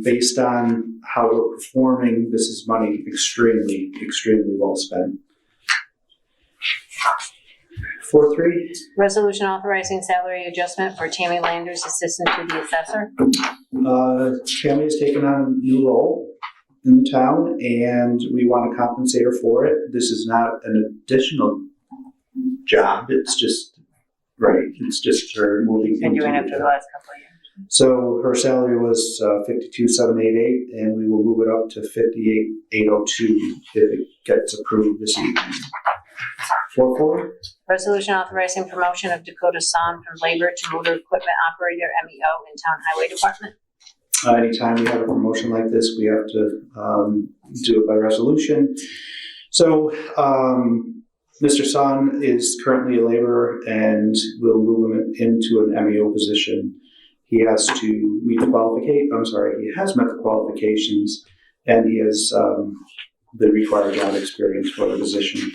based on how we're performing, this is money extremely, extremely well spent. 4.3. Resolution authorizing salary adjustment for Tammy Landers, assistant to the assessor. Tammy has taken on a new role in the town, and we want to compensate her for it. This is not an additional job. It's just her moving Been into doing it the for the job. last couple of years. So her salary was $52,788, and we will move it up to $58,802 if it gets approved this evening. 4.4. Resolution authorizing promotion of Dakota-San from labor to motor equipment operator MEO in Town Highway Department. Anytime we have a promotion like this, we have to do it by resolution. So Mr. San is currently a laborer, and we'll move him into an MEO position. He has to meet the he has met the qualifications, and he has the required job experience for the position.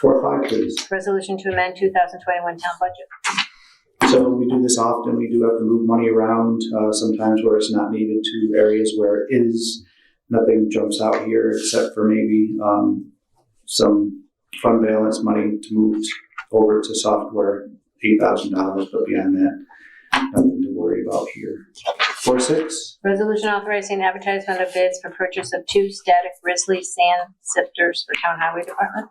4.5, please. Resolution to amend 2021 town budget. So we do this often. We do have to move money around, sometimes where it's not needed, to areas where it is. Nothing jumps out here except for maybe some fund balance money to move over to software, $8,000, but beyond that, nothing to worry about here. 4.6. Resolution authorizing advertisement of bids for purchase of 2 static Grizzly sand sifters for Town Highway Department.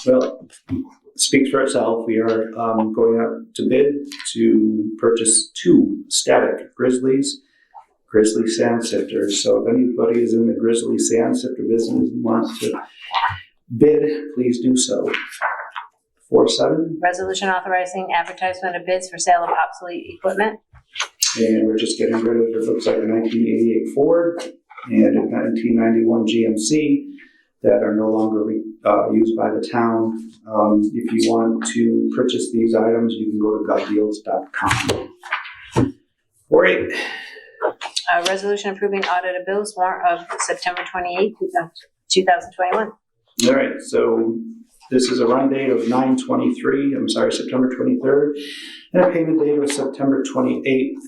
Well, it speaks for itself. We are going out to bid to purchase 2 static Grizzly sand sifters. So if anybody is in the Grizzly sand sifter business and wants to bid, please do so. 4.7. Resolution authorizing advertisement of bids for sale of obsolete equipment. And we're just getting rid of, it looks like a 1988 Ford and a 1991 GMC that are no longer used by the town. If you want to purchase these items, you can go to gutdeals.com. 4.8. Resolution approving audit of bills warrant of September 28th, 2021. All right, so this is a run date of September 23rd, and a payment date of September 28th,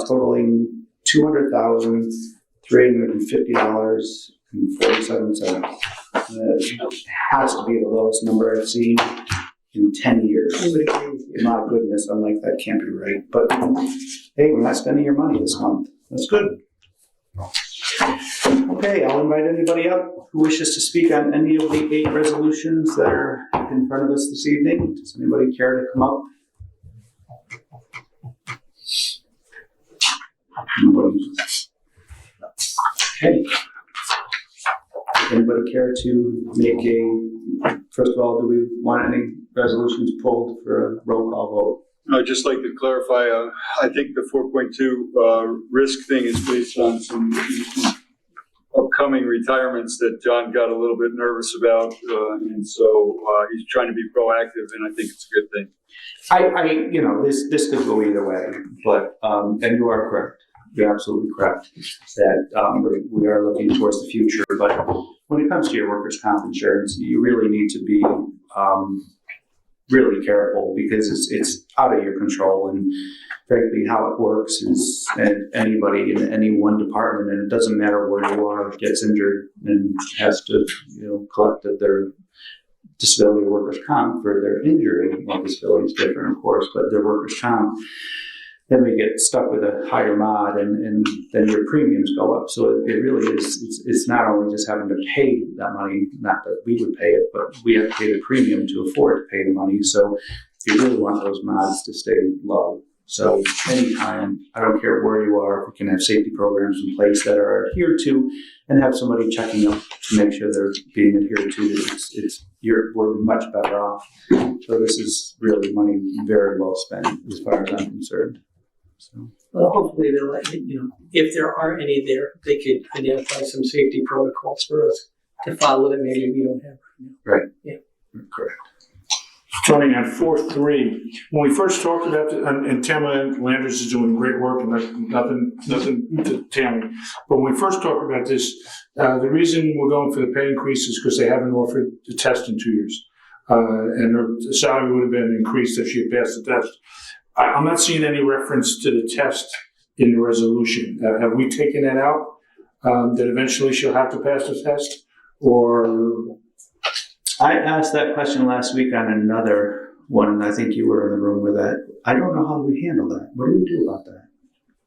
totaling $200,350.47. That has to be the lowest number I've seen in 10 years. My goodness, I'm like, that can't be right. But hey, we're not spending your money this month. That's good. Okay, I'll invite anybody up who wishes to speak on any of the 8 resolutions that are in front of us this evening. Does anybody care to come up? Nobody. Okay. Anybody care to make first of all, do we want any resolutions pulled for a roll call vote? I'd just like to clarify, I think the 4.2 risk thing is based on some upcoming retirements that John got a little bit nervous about, and so he's trying to be proactive, and I think it's a good thing. This could go either way, but and you are correct. You're absolutely correct that we are looking towards the future. But when it comes to your workers' comp insurance, you really need to be really careful because it's out of your control. And frankly, how it works is anybody in any one department, and it doesn't matter where you are, gets injured and has to collect their disability or workers' comp for their injury. Well, disability is different, of course, but their workers' comp. Then we get stuck with a higher mod, and then your premiums go up. So it really is, it's not only just having to pay that money, not that we would pay it, but we have to pay the premium to afford to pay the money. So you really want those mods to stay low. So anytime, I don't care where you are, if we can have safety programs in place that are adhered to and have somebody checking up to make sure they're being adhered to, we're much better off. So this is really money very well spent as far as I'm concerned. So. Well, hopefully they'll let if there are any there, they could identify some safety protocols for us to follow that maybe we don't have right now. Right. Yeah. Correct. Tony, on 4.3, when we first talked about it, and Tammy Landers is doing great work, and nothing to Tammy, but when we first talked about this, the reason we're going for the pay increase is because they haven't offered the test in 2 years. And her salary would have been increased if she had passed the test. I'm not seeing any reference to the test in the resolution. Have we taken that out? That eventually she'll have to pass the test? Or... I asked that question last week on another one, and I think you were in the room with that. I don't know how we handle that. What do we do about that?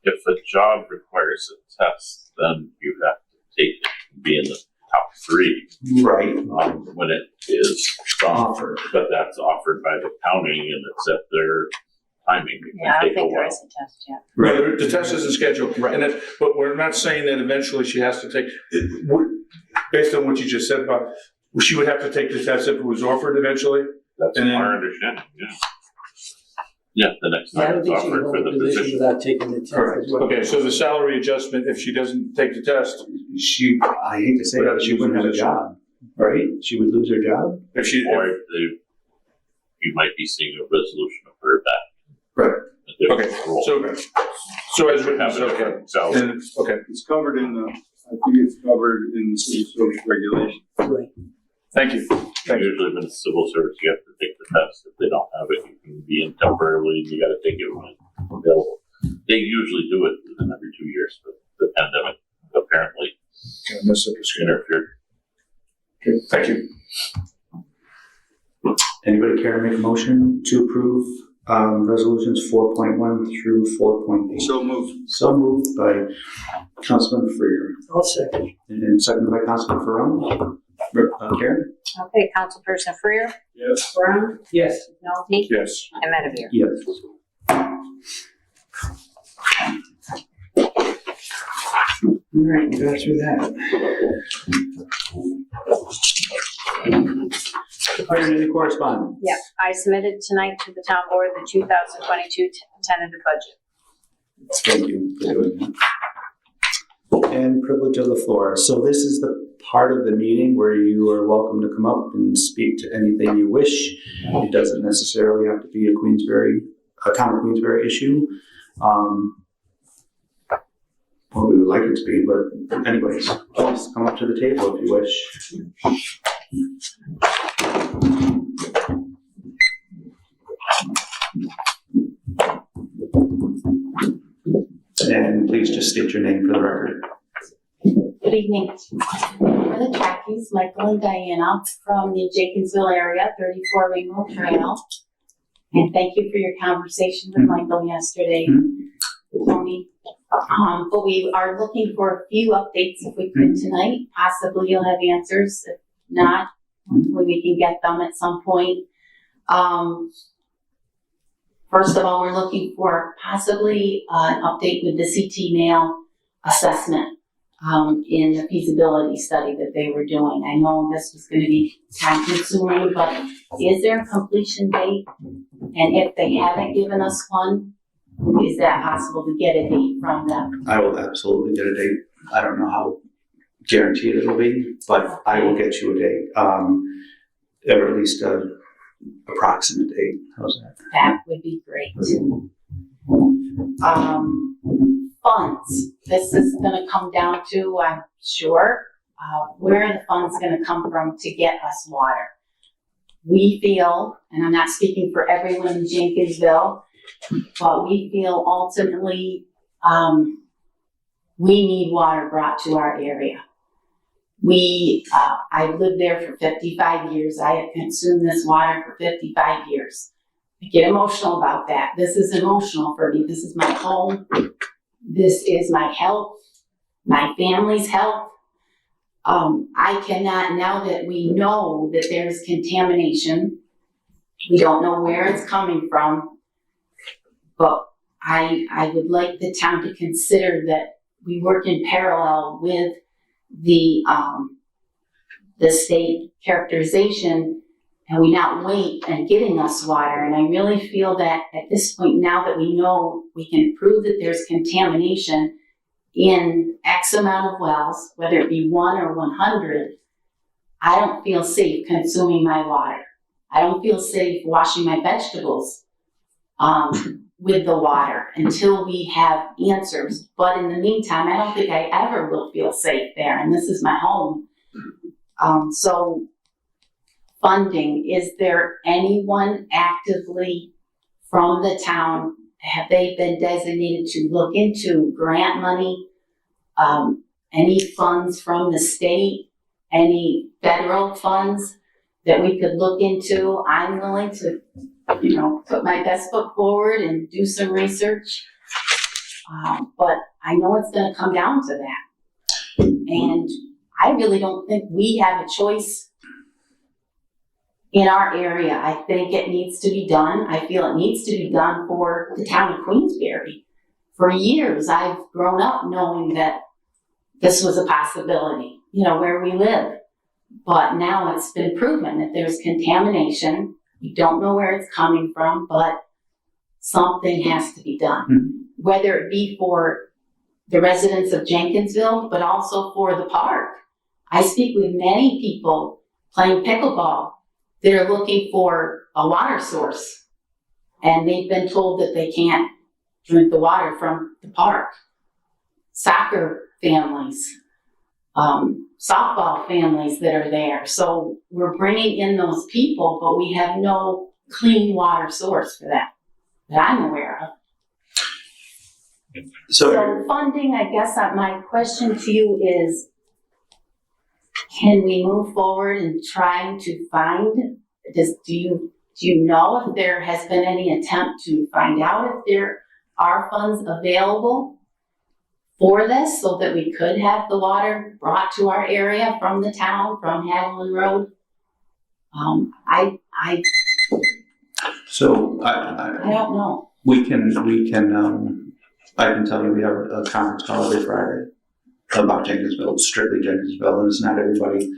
If a job requires a test, then you have to take it and be in the top 3. Right. When it is offered. But that's offered by the county, and it's at their timing. Yeah, I don't think there is a test yet. Right, the test isn't scheduled. Right. But we're not saying that eventually she has to take, based on what you just said about, she would have to take the test if it was offered eventually? That's our understanding, yeah. Yeah, the next I time don't it's think she can offered hold for the the position position. without taking the test. Correct. As well. Okay, so the salary adjustment, if she doesn't take the test, I hate to say it, but she wouldn't have a job, right? She would lose her job? if she, Or you might be seeing a resolution of her back. Right. okay, so as written, Have it's a okay. different salary. And, okay, It's covered in I think it's covered in the city social regulation. Right. thank you. Usually when it's civil service, you have to take the test. If they don't have it, you can be in temporarily, you gotta take it when it's available. They usually do it within every 2 years, but the pandemic apparently interfered. Okay, thank you. Anybody care to make a motion to approve resolutions 4.1 through 4.8? So moved. So moved by Councilman Freer. I'll second. And then seconded by Councilman Ferrone. Karen? Okay, Councilperson Freer, Yes. Brown, Yes. McNulty, Yes. and Medevere. Yes. All right, we got through that. Any correspondence? Yeah, I submitted tonight to the town board the 2022 tentative budget. Thank you for doing that. And privilege of the floor. So this is the part of the meeting where you are welcome to come up and speak to anything you wish. It doesn't necessarily have to be a town of Queensbury issue. Well, we would like it to be, but anyways, please come up to the table if you wish. And please just state your name for the record. Good evening. We're the Jackies, Michael and Diana from the Jenkinsville area, 34 Rainbow Trail. And thank you for your conversation with Michael yesterday, Tony. But we are looking for a few updates if we could tonight. Possibly you'll have answers. If not, hopefully we can get them at some point. First of all, we're looking for possibly an update with the CT nail assessment in the feasibility study that they were doing. I know this was going to be time consuming, but is there a completion date? And if they haven't given us one, is that possible to get a date from them? I will absolutely get a date. I don't know how guaranteed it'll be, but I will get you a date, or at least a approximate date. How's that? That would be great. Funds. This is going to come down to, I'm sure, where are the funds going to come from to get us water? We feel, and I'm not speaking for everyone in Jenkinsville, but we feel ultimately we need water brought to our area. I've lived there for 55 years. I have consumed this water for 55 years. I get emotional about that. This is emotional for me. This is my home. This is my health, my family's health. I cannot, now that we know that there's contamination, we don't know where it's coming from, but I would like the town to consider that we work in parallel with the state characterization, and we not wait and getting us water. And I really feel that at this point, now that we know we can prove that there's contamination in X amount of wells, whether it be 1 or 100, I don't feel safe consuming my water. I don't feel safe washing my vegetables with the water until we have answers. But in the meantime, I don't think I ever will feel safe there, and this is my home. So funding, is there anyone actively from the town, have they been designated to look into grant money, any funds from the state, any federal funds that we could look into? I'm willing to, put my best foot forward and do some research. But I know it's going to come down to that. And I really don't think we have a choice in our area. I think it needs to be done. I feel it needs to be done for the town of Queensbury. For years, I've grown up knowing that this was a possibility, where we live. But now it's been proven that there's contamination. We don't know where it's coming from, but something has to be done. Whether it be for the residents of Jenkinsville, but also for the park. I speak with many people playing pickleball that are looking for a water source, and they've been told that they can't drink the water from the park. Soccer families, softball families that are there. So we're bringing in those people, but we have no clean water source for that I'm aware of. So funding, I guess my question to you is, can we move forward in trying to find, do you know if there has been any attempt to find out if there are funds available for this so that we could have the water brought to our area from the town, from Haviland Road? I don't know. I can tell you we have a conference call every Friday about Jenkinsville, strictly Jenkinsville, and it's not everybody.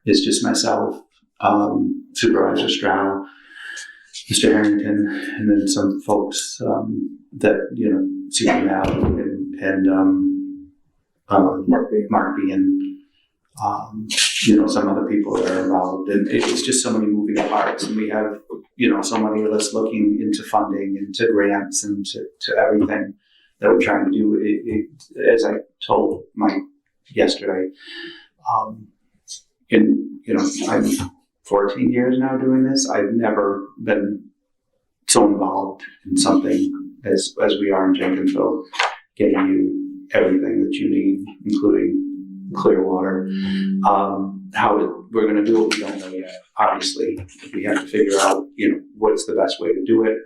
It's just myself, Supervisor Stroud, Mr. Harrington, and then some folks that seek me out, and Mark B, and some other people that are involved, and it's just so many moving parts, and we have so many of us looking into funding, into grants, and to everything. that we're trying to do. As I told Mike yesterday, I'm 14 years now doing this. I've never been so involved in something as we are in Jenkinsville, getting you everything that you need, including clear water. How we're going to do it, we don't know yet. Obviously, we have to figure out, what's the best way to do it.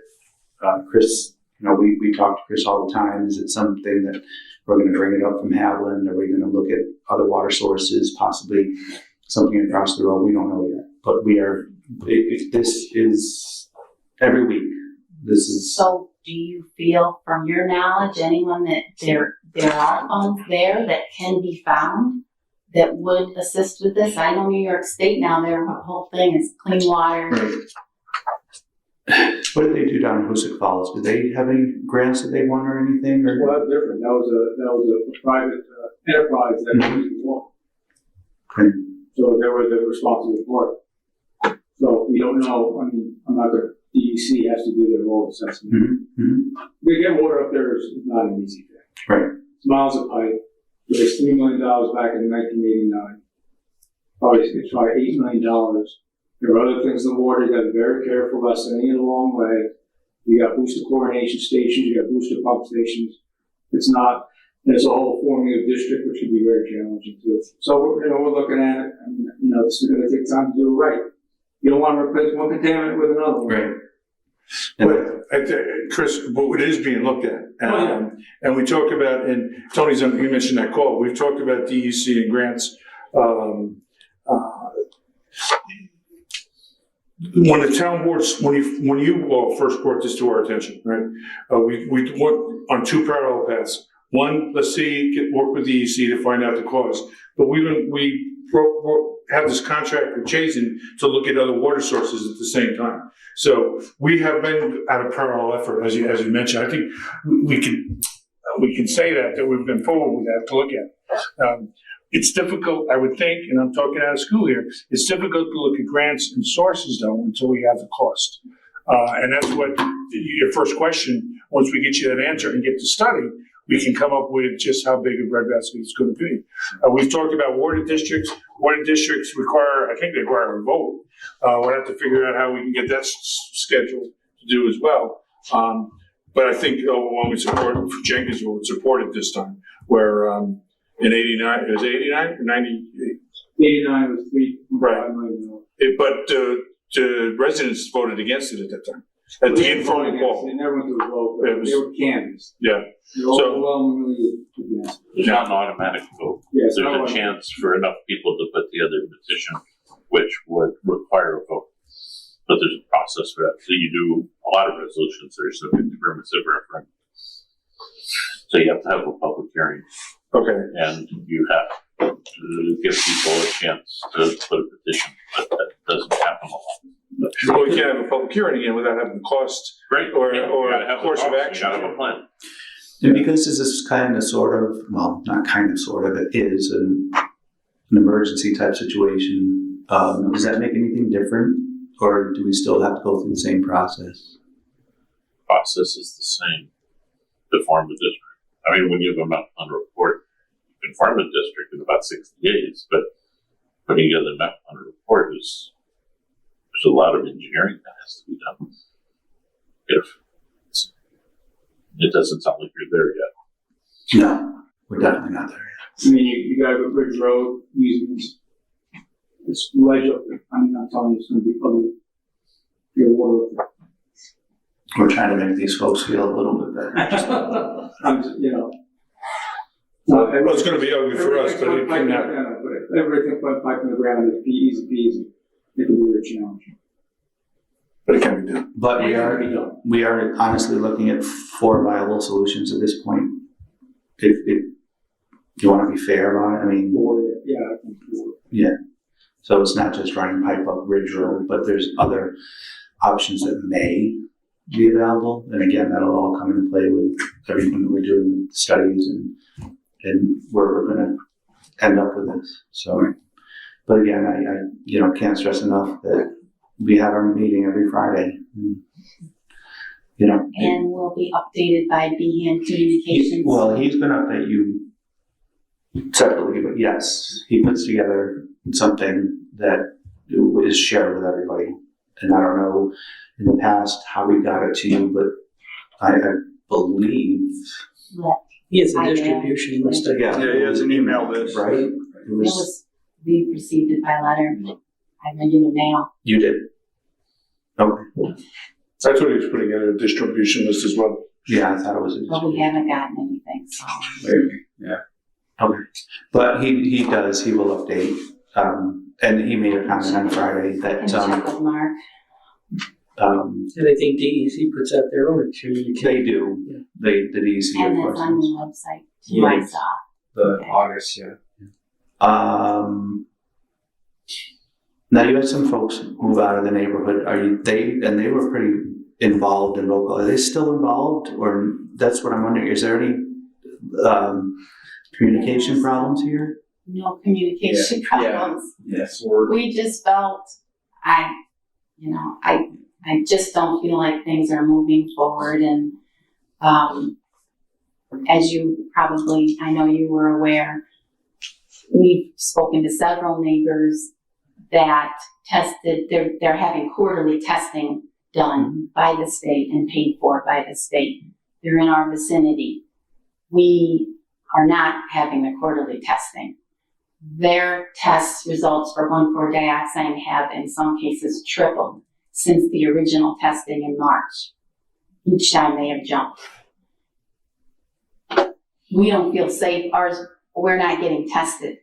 Chris, we talk to Chris all the time. Is it something that we're going to bring it up from Haviland? Are we going to look at other water sources, possibly something across the road? We don't know yet. But this is every week. This is. So do you feel, from your knowledge, anyone that there are funds there that can be found that would assist with this? I know New York State now, their whole thing is clean water. Right. What did they do down in Hoosick Falls? Did they have any grants that they won or anything? Or? Well, that's different. That was a private enterprise that was won. Okay. So they were the responsible for it. So we don't know. I mean, I'm not going to. DEC has to do their role assessment. Mm-hmm. Mm-hmm. We get water up there is not an easy thing. Right. It's miles of pipe. It was $3 million back in 1989. It's probably $8 million. There are other things in the water. You got to be very careful about sending it a long way. You got booster chlorination stations. You got booster pump stations. It's not. There's a whole forming of district, which can be very challenging too. So we're looking at it. I mean, this is going to take time to do it right. You don't want to replace one contaminant with another one. Right. But Chris, but it is being looked at. And we talk about, and Tony's, you mentioned that call, we've talked about DEC and grants. When the town boards, when you first brought this to our attention, right? We went on two parallel paths. One, let's see, work with DEC to find out the cause. But we have this contract with Chazen to look at other water sources at the same time. So we have been at a parallel effort, as you mentioned. I think we can say that we've been forward with that to look at. It's difficult, I would think, and I'm talking out of school here, it's difficult to look at grants and sources, though, until we have the cost. And that's what your first question, once we get you that answer and get to study, we can come up with just how big a breadbasket it's going to be. We've talked about water districts. Water districts require a vote. We'll have to figure out how we can get that scheduled to do as well. But I think overwhelming support for Jenkins would support it this time, where in 89, it was 89 or 98? 89 was right. But the residents voted against it at that time. At the informal poll. They never went to a vote, but they were canvassed. Yeah. Overwhelmingly against. There's not an automatic vote. Yes, there's a chance for enough people to put together a petition, which would require a vote. But there's a process for that. So you do a lot of resolutions that are subject to permissive referendum. So you have to have a public hearing. Okay. And you have to give people a chance to put a petition, but that doesn't happen a lot. Well, we can't have a public hearing again without having cost, right? Or a course of action. You gotta have a plan. And because this is kind of, sort of, well, not kind of, sort of, it is an emergency type situation, does that make anything different? Or do we still have to go through the same process? Process is the same to form a district. I mean, when you have a map plan report, you can form a district in about 60 days, but putting together a map plan report there's a lot of engineering that has to be done. It doesn't sound like you're there yet. No, we're definitely not there yet. I mean, you got a bridge road, easements. It's ledge up there. I'm not telling you it's going to be public. Your water up there. We're trying to make these folks feel a little bit better. Well, it's going to be ugly for us, but it can happen. Everything put pipe in the ground is easy peasy. It can be very challenging. But it can be done. But we are honestly looking at 4 viable solutions at this point. If you want to be fair about it, I mean. Yeah. So it's not just running pipe up Ridge Road, but there's other options that may be available. And again, that'll all come into play with everything that we're doing with studies and where we're going to end up with this. So, but again, I can't stress enough that we have our meeting every Friday. You know, and will be updated by Behan Communications. well, he's going to update you separately, but yes, he puts together something that is shared with everybody. And I don't know in the past how we got it to you, but I believe. He has a distribution list. Yeah, he has an email list. Right? We received it by letter. I read in the mail. You did. Okay. That's what he was putting in a distribution list as well. Yeah, I thought it was. But we haven't gotten anything, so. Maybe. Yeah. Okay. But he does. He will update. And he made a comment on Friday I that. can check with Mark. And I think DEC puts out their own communication. They do. Yeah. The DEC, And of it's course. on the website, too, I saw. The Okay. August, yeah. Now you had some folks move out of the neighborhood. They were pretty involved in local. Are they still involved, or that's what I'm wondering? Is there any communication problems here? No communication problems. Yes. We just felt, I just don't feel like things are moving forward. And as you probably, I know you were aware, we've spoken to several neighbors that tested, they're having quarterly testing done by the state and paid for by the state. They're in our vicinity. We are not having the quarterly testing. Their test results for 1,4-dioxane have in some cases tripled since the original testing in March. Each time they have jumped. We don't feel safe. We're not getting tested,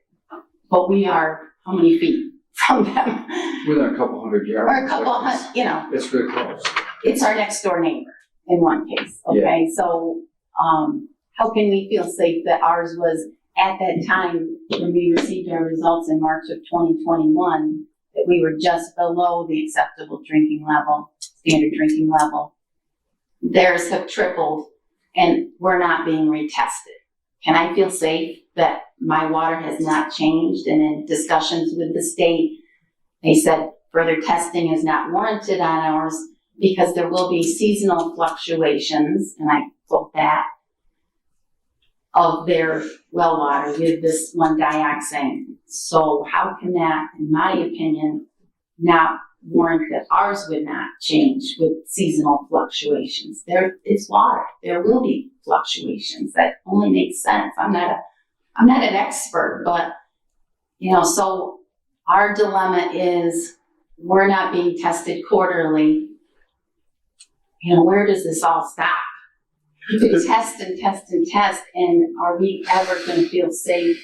but we are how many feet from them? Within a couple hundred yards. Or a couple hundred, It's really close. it's our next door neighbor in one case, okay? So, how can we feel safe that ours was at that time when we received our results in March of 2021, that we were just below the acceptable drinking level, standard drinking level. Theirs have tripled and we're not being retested. Can I feel safe that my water has not changed? And in discussions with the state, they said further testing is not warranted on ours because there will be seasonal fluctuations, and I quote that, of their well water with this 1-dioxane. So how can that, in my opinion, not warrant that ours would not change with seasonal fluctuations? It's water. There will be fluctuations. That only makes sense. I'm not an expert, but so our dilemma is we're not being tested quarterly. Where does this all stop? You could test and test and test, and are we ever going to feel safe?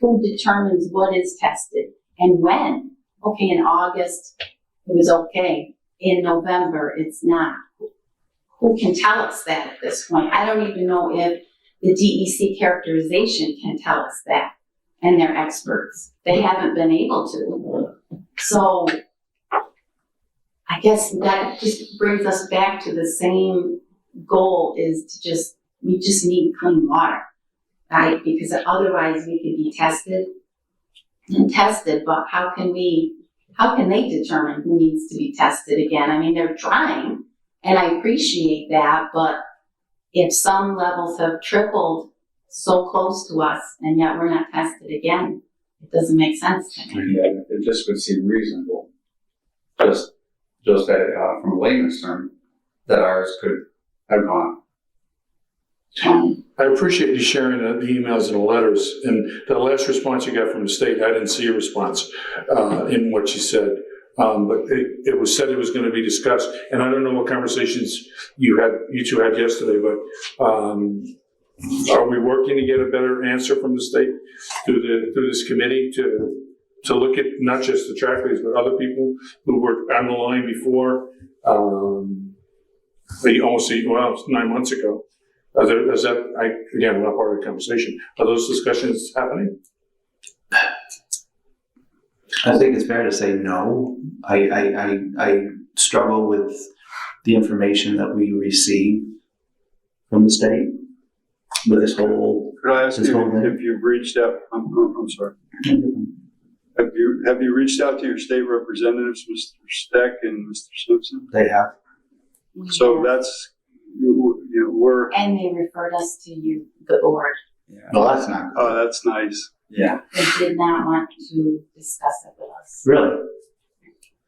Who determines what is tested and when? Okay, in August, it was okay. In November, it's not. Who can tell us that at this point? I don't even know if the DEC characterization can tell us that, and they're experts. They haven't been able to. So I guess that just brings us back to the same goal, is we just need clean water, right? Because otherwise we could be tested, but how can they determine who needs to be tested again? I mean, they're trying, and I appreciate that, but if some levels have tripled so close to us and yet we're not tested again, it doesn't make sense to me. Yeah, it just would seem reasonable. Just that, from a layman's term, that ours could have gone. I appreciate you sharing the emails and the letters, and the last response you got from the state, I didn't see a response in what you said, but it was said it was going to be discussed, and I don't know what conversations you two had yesterday, but are we working to get a better answer from the state through this committee to look at not just the trackways, but other people who were on the line before, almost 9 months ago? I'm not part of the conversation. Are those discussions happening? I think it's fair to say no. I struggle with the information that we receive from the state with this whole. Could I ask you if you've reached out? I'm sorry. Have you reached out to your state representatives, Mr. Steck and Mr. Simpson? They have. So that's we're, And they referred us to you, the board. Well, that's not good. oh, that's nice. Yeah. They did not want to discuss it with us. Really?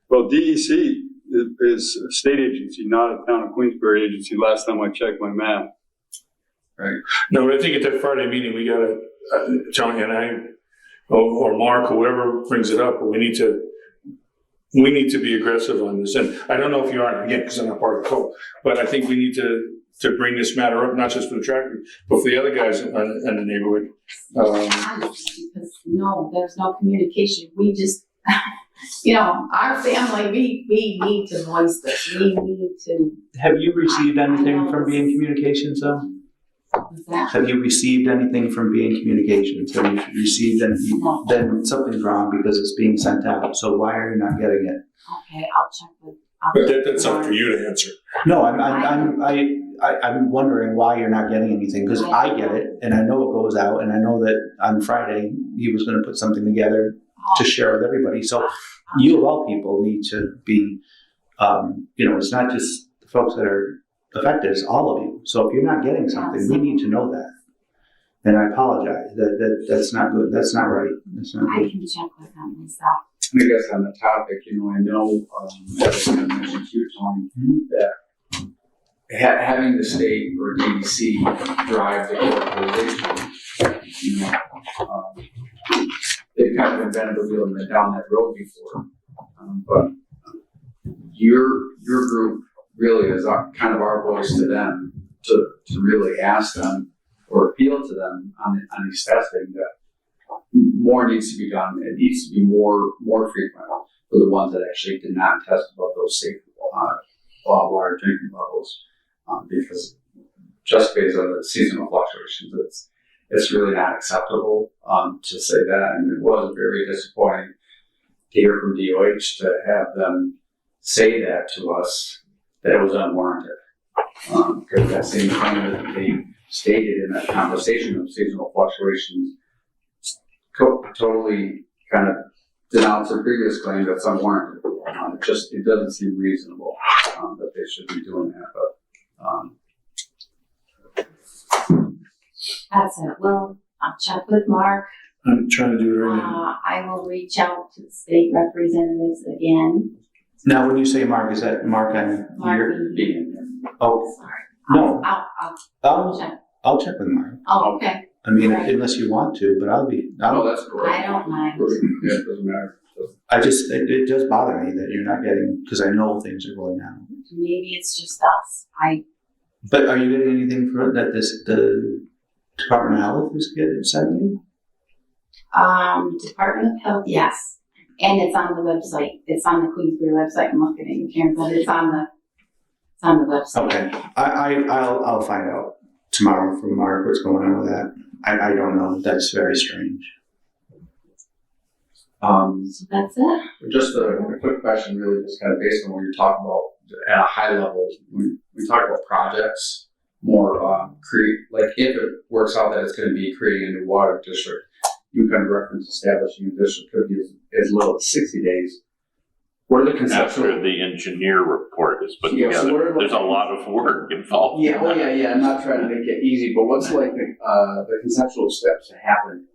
Well, DEC is a state agency, not a town of Queensbury agency, last time I checked my math. No, but I think at that Friday meeting, we gotta, Tony and I, or Mark, whoever brings it up, but we need to be aggressive on this. And I don't know if you are, again, because I'm not part of the code, but I think we need to bring this matter up, not just for the tractor, but for the other guys in the neighborhood. Because no, there's no communication. We just, our family, we need to voice this. We need to. Have you received anything from B&Q Communications, though? What's that? Have you received anything from B&Q Communications? Have you received anything? No. Then something's wrong because it's being sent out. So why are you not getting it? Okay, I'll check with. But that's up for you to answer. No, I'm wondering why you're not getting anything, because I get it and I know it goes out, and I know that on Friday he was going to put something together to share with everybody. So you of all people need to be, it's not just the folks that are affected, it's all of you. So if you're not getting something, we need to know that. And I apologize. That's not good. That's not right. That's not I good. can check with them myself. I guess on the topic, I know, as I mentioned to you, Tony, that having the state or DEC drive the corporation, they've kind of invented the wheel and been down that road before. But your group really is kind of our voice to them to really ask them or appeal to them on these testing that more needs to be done. It needs to be more frequent for the ones that actually did not test above those safe water drinking levels, because just based on the seasonal fluctuations, it's really not acceptable to say that. And it was very disappointing to hear from DOH to have them say that to us, that it was unwarranted, because that same thing that they stated in that conversation of seasonal fluctuations totally kind of denounce their previous claim that's unwarranted. It doesn't seem reasonable that they should be doing that. But That's it. Well, I'll check with Mark. I'm trying to do it right now. I will reach out to the state representatives again. Now, when you say Mark, is that Mark on Mark, here? Oh, sorry. no. I'll check. I'll check with Mark. Oh, okay. I mean, Right. unless you want to, but I'll that's cool. I don't mind. Yeah, it doesn't matter. it does bother me that you're not getting, because I know things are going on. Maybe it's just us. But are you getting anything for that the Department of Health is sending you? Department of Health, yes. And it's on the website. It's on the Queensbury website. I'm looking at you, Karen, but it's on the website. Okay. I'll find out tomorrow from Mark what's going on with that. I don't know. That's very strange. So that's it. Just a quick question, really, just kind of based on what you're talking about at a high level. When we talk about projects, more like if it works out that it's going to be creating a new water district, you kind of reference establishing a district could be as little as 60 days. What are the conceptual? After the engineer report is put Yeah, so together, there's a lot of work involved. Yeah, I'm not trying to make it easy, but what's like the conceptual steps to happen?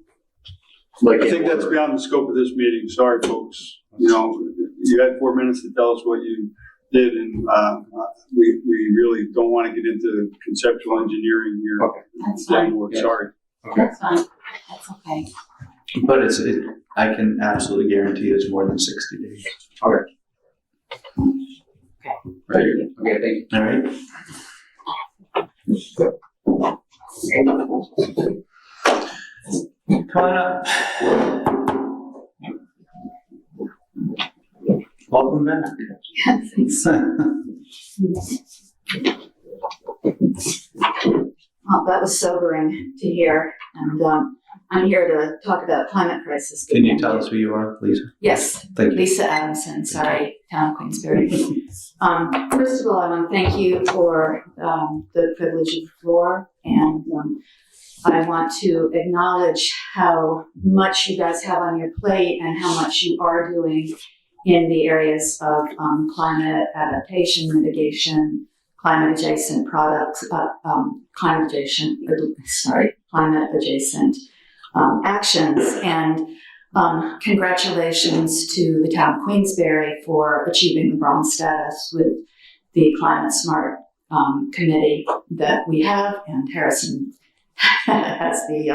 I think that's beyond the scope of this meeting. Sorry, folks. You had 4 minutes to tell us what you did, and we really don't want to get into conceptual engineering here. Okay. That's fine. Sorry. Okay. That's fine. That's okay. But I can absolutely guarantee it's more than 60 days. Okay. Okay. Right. Okay, thank you. All right. Come on up. Welcome back. Well, that was sobering to hear, and I'm here to talk about climate crisis. Can you tell us who you are, Lisa? Yes, Thank you. Lisa Adamson, sorry, Town of Queensbury. First of all, I want to thank you for the privilege of the floor, and I want to acknowledge how much you guys have on your plate and how much you are doing in the areas of climate adaptation, mitigation, climate adjacent products, climate adjacent actions. And congratulations to the town of Queensbury for achieving the bronze status with the Climate Smart committee that we have, and Harrison has the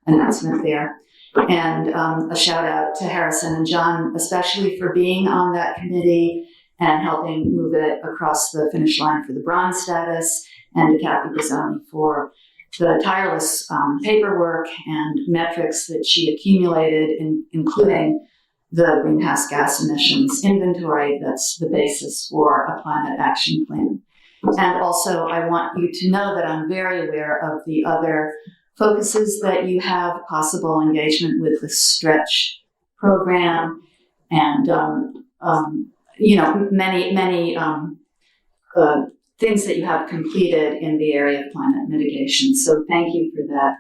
announcement there. And a shout out to Harrison and John, especially for being on that committee and helping move it across the finish line for the bronze status, and to Kathy Bizzoni for the tireless paperwork and metrics that she accumulated, including the greenhouse gas emissions inventory that's the basis for a climate action plan. And also, I want you to know that I'm very aware of the other focuses that you have, possible engagement with the STRETCH program, and many things that you have completed in the area of climate mitigation. So thank you for that.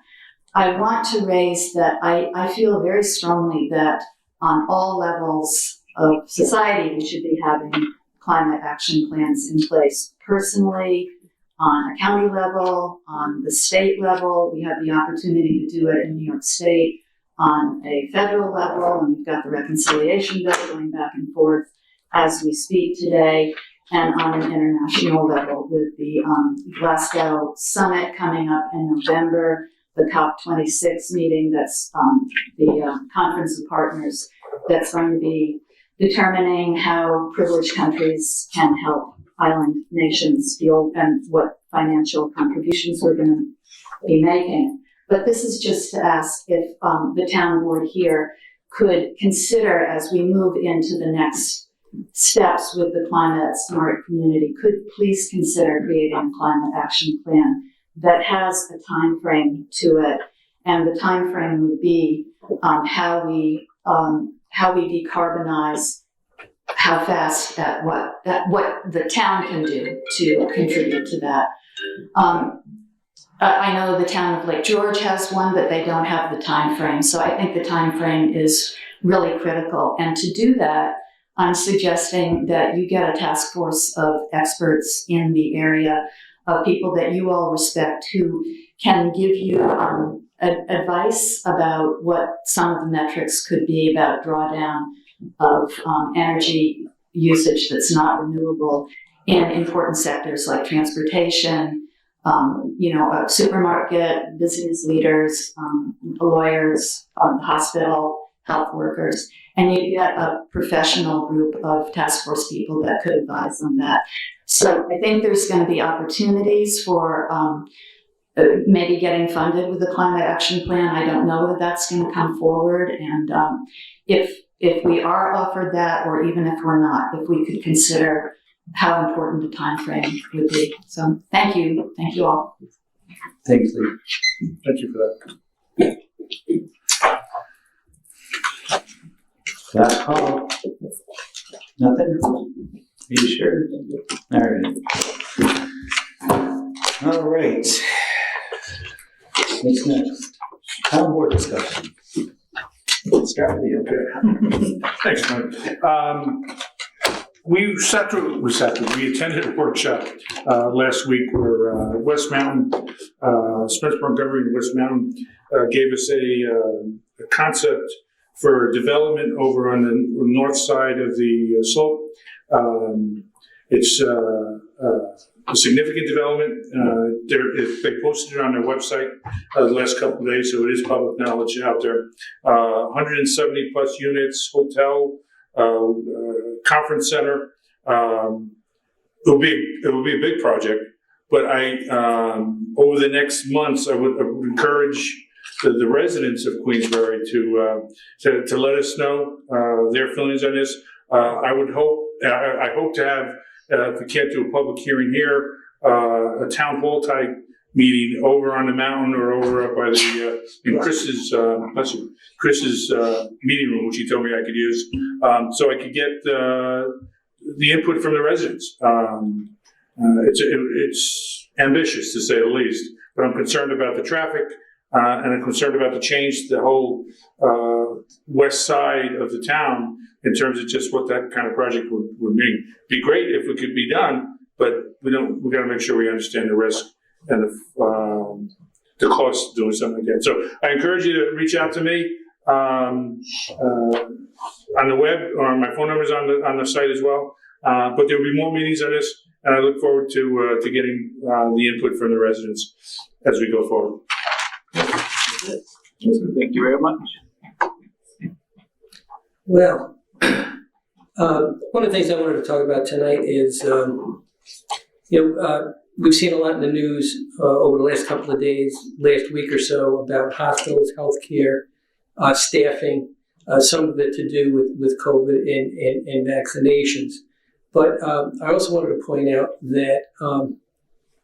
I want to raise that I feel very strongly that on all levels of society, we should be having climate action plans in place. Personally, on a county level, on the state level, we have the opportunity to do it in New York State, on a federal level, and we've got the reconciliation bill going back and forth as we speak today, and on an international level with the Glasgow Summit coming up in November, the COP26 meeting, that's the Conference of Partners, that's going to be determining how privileged countries can help island nations feel and what financial contributions we're going to be making. But this is just to ask if the town board here could consider, as we move into the next steps with the climate smart community, could please consider creating a climate action plan that has a time frame to it, and the time frame would be how we decarbonize, how fast, what the town can do to contribute to that. I know the town of Lake George has one, but they don't have the time frame. So I think the time frame is really critical. And to do that, I'm suggesting that you get a task force of experts in the area, of people that you all respect, who can give you advice about what some of the metrics could be about drawdown of energy usage that's not renewable in important sectors like transportation, a supermarket, business leaders, lawyers, hospital, health workers, and you get a professional group of task force people that could advise on that. So I think there's going to be opportunities for maybe getting funded with the climate action plan. I don't know that that's going to come forward, and if we are offered that, or even if we're not, if we could consider how important the time frame would be. So thank you all. Thanks, Lee. Thank you for that. Last call. Nothing? Are you sure? All right. What's next? Town board discussion. Let's start with you. Thanks, Mike. We attended a workshop last week where West Mountain, Spencer Montgomery and West Mountain gave us a concept for development over on the north side of the slope. It's a significant development. They posted it on their website the last couple of days, so it is public knowledge out there. 170 plus units, hotel, conference center. It'll be a big project, but over the next months, I would encourage the residents of Queensbury to let us know their feelings on this. I hope to have, if we can't do a public hearing here, a town hall type meeting over on the mountain or over up by the in Chris's meeting room, which he told me I could use, so I could get the input from the residents. It's ambitious, to say the least, but I'm concerned about the traffic, and I'm concerned about the change the whole west side of the town in terms of just what that kind of project would mean. Be great if it could be done, but we got to make sure we understand the risk and the cost of doing something like that. So I encourage you to reach out to me on the web, or my phone number is on the site as well. But there will be more meetings on this, and I look forward to getting the input from the residents as we go forward. Thank you very much. Well, one of the things I wanted to talk about tonight is, we've seen a lot in the news over the last couple of days, last week or so, about hospitals, healthcare, staffing, some of it to do with COVID and vaccinations. But I also wanted to point out that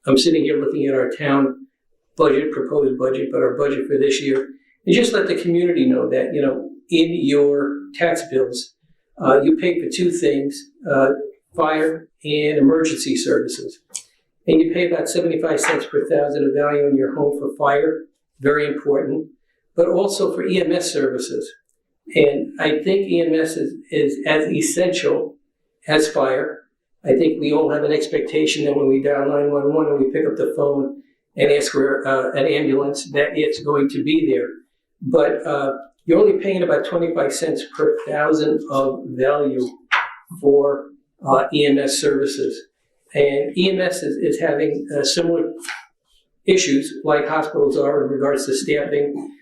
I'm sitting here looking at our town budget, proposed budget, but our budget for this year, and just let the community know that, in your tax bills, you pay for two things, fire and emergency services. And you pay about 75 cents per thousand of value in your home for fire, very important, but also for EMS services. And I think EMS is as essential as fire. I think we all have an expectation that when we dial 911 and we pick up the phone and ask for an ambulance, that it's going to be there. But you're only paying about 25 cents per thousand of value for EMS services. And EMS is having similar issues like hospitals are in regards to staffing,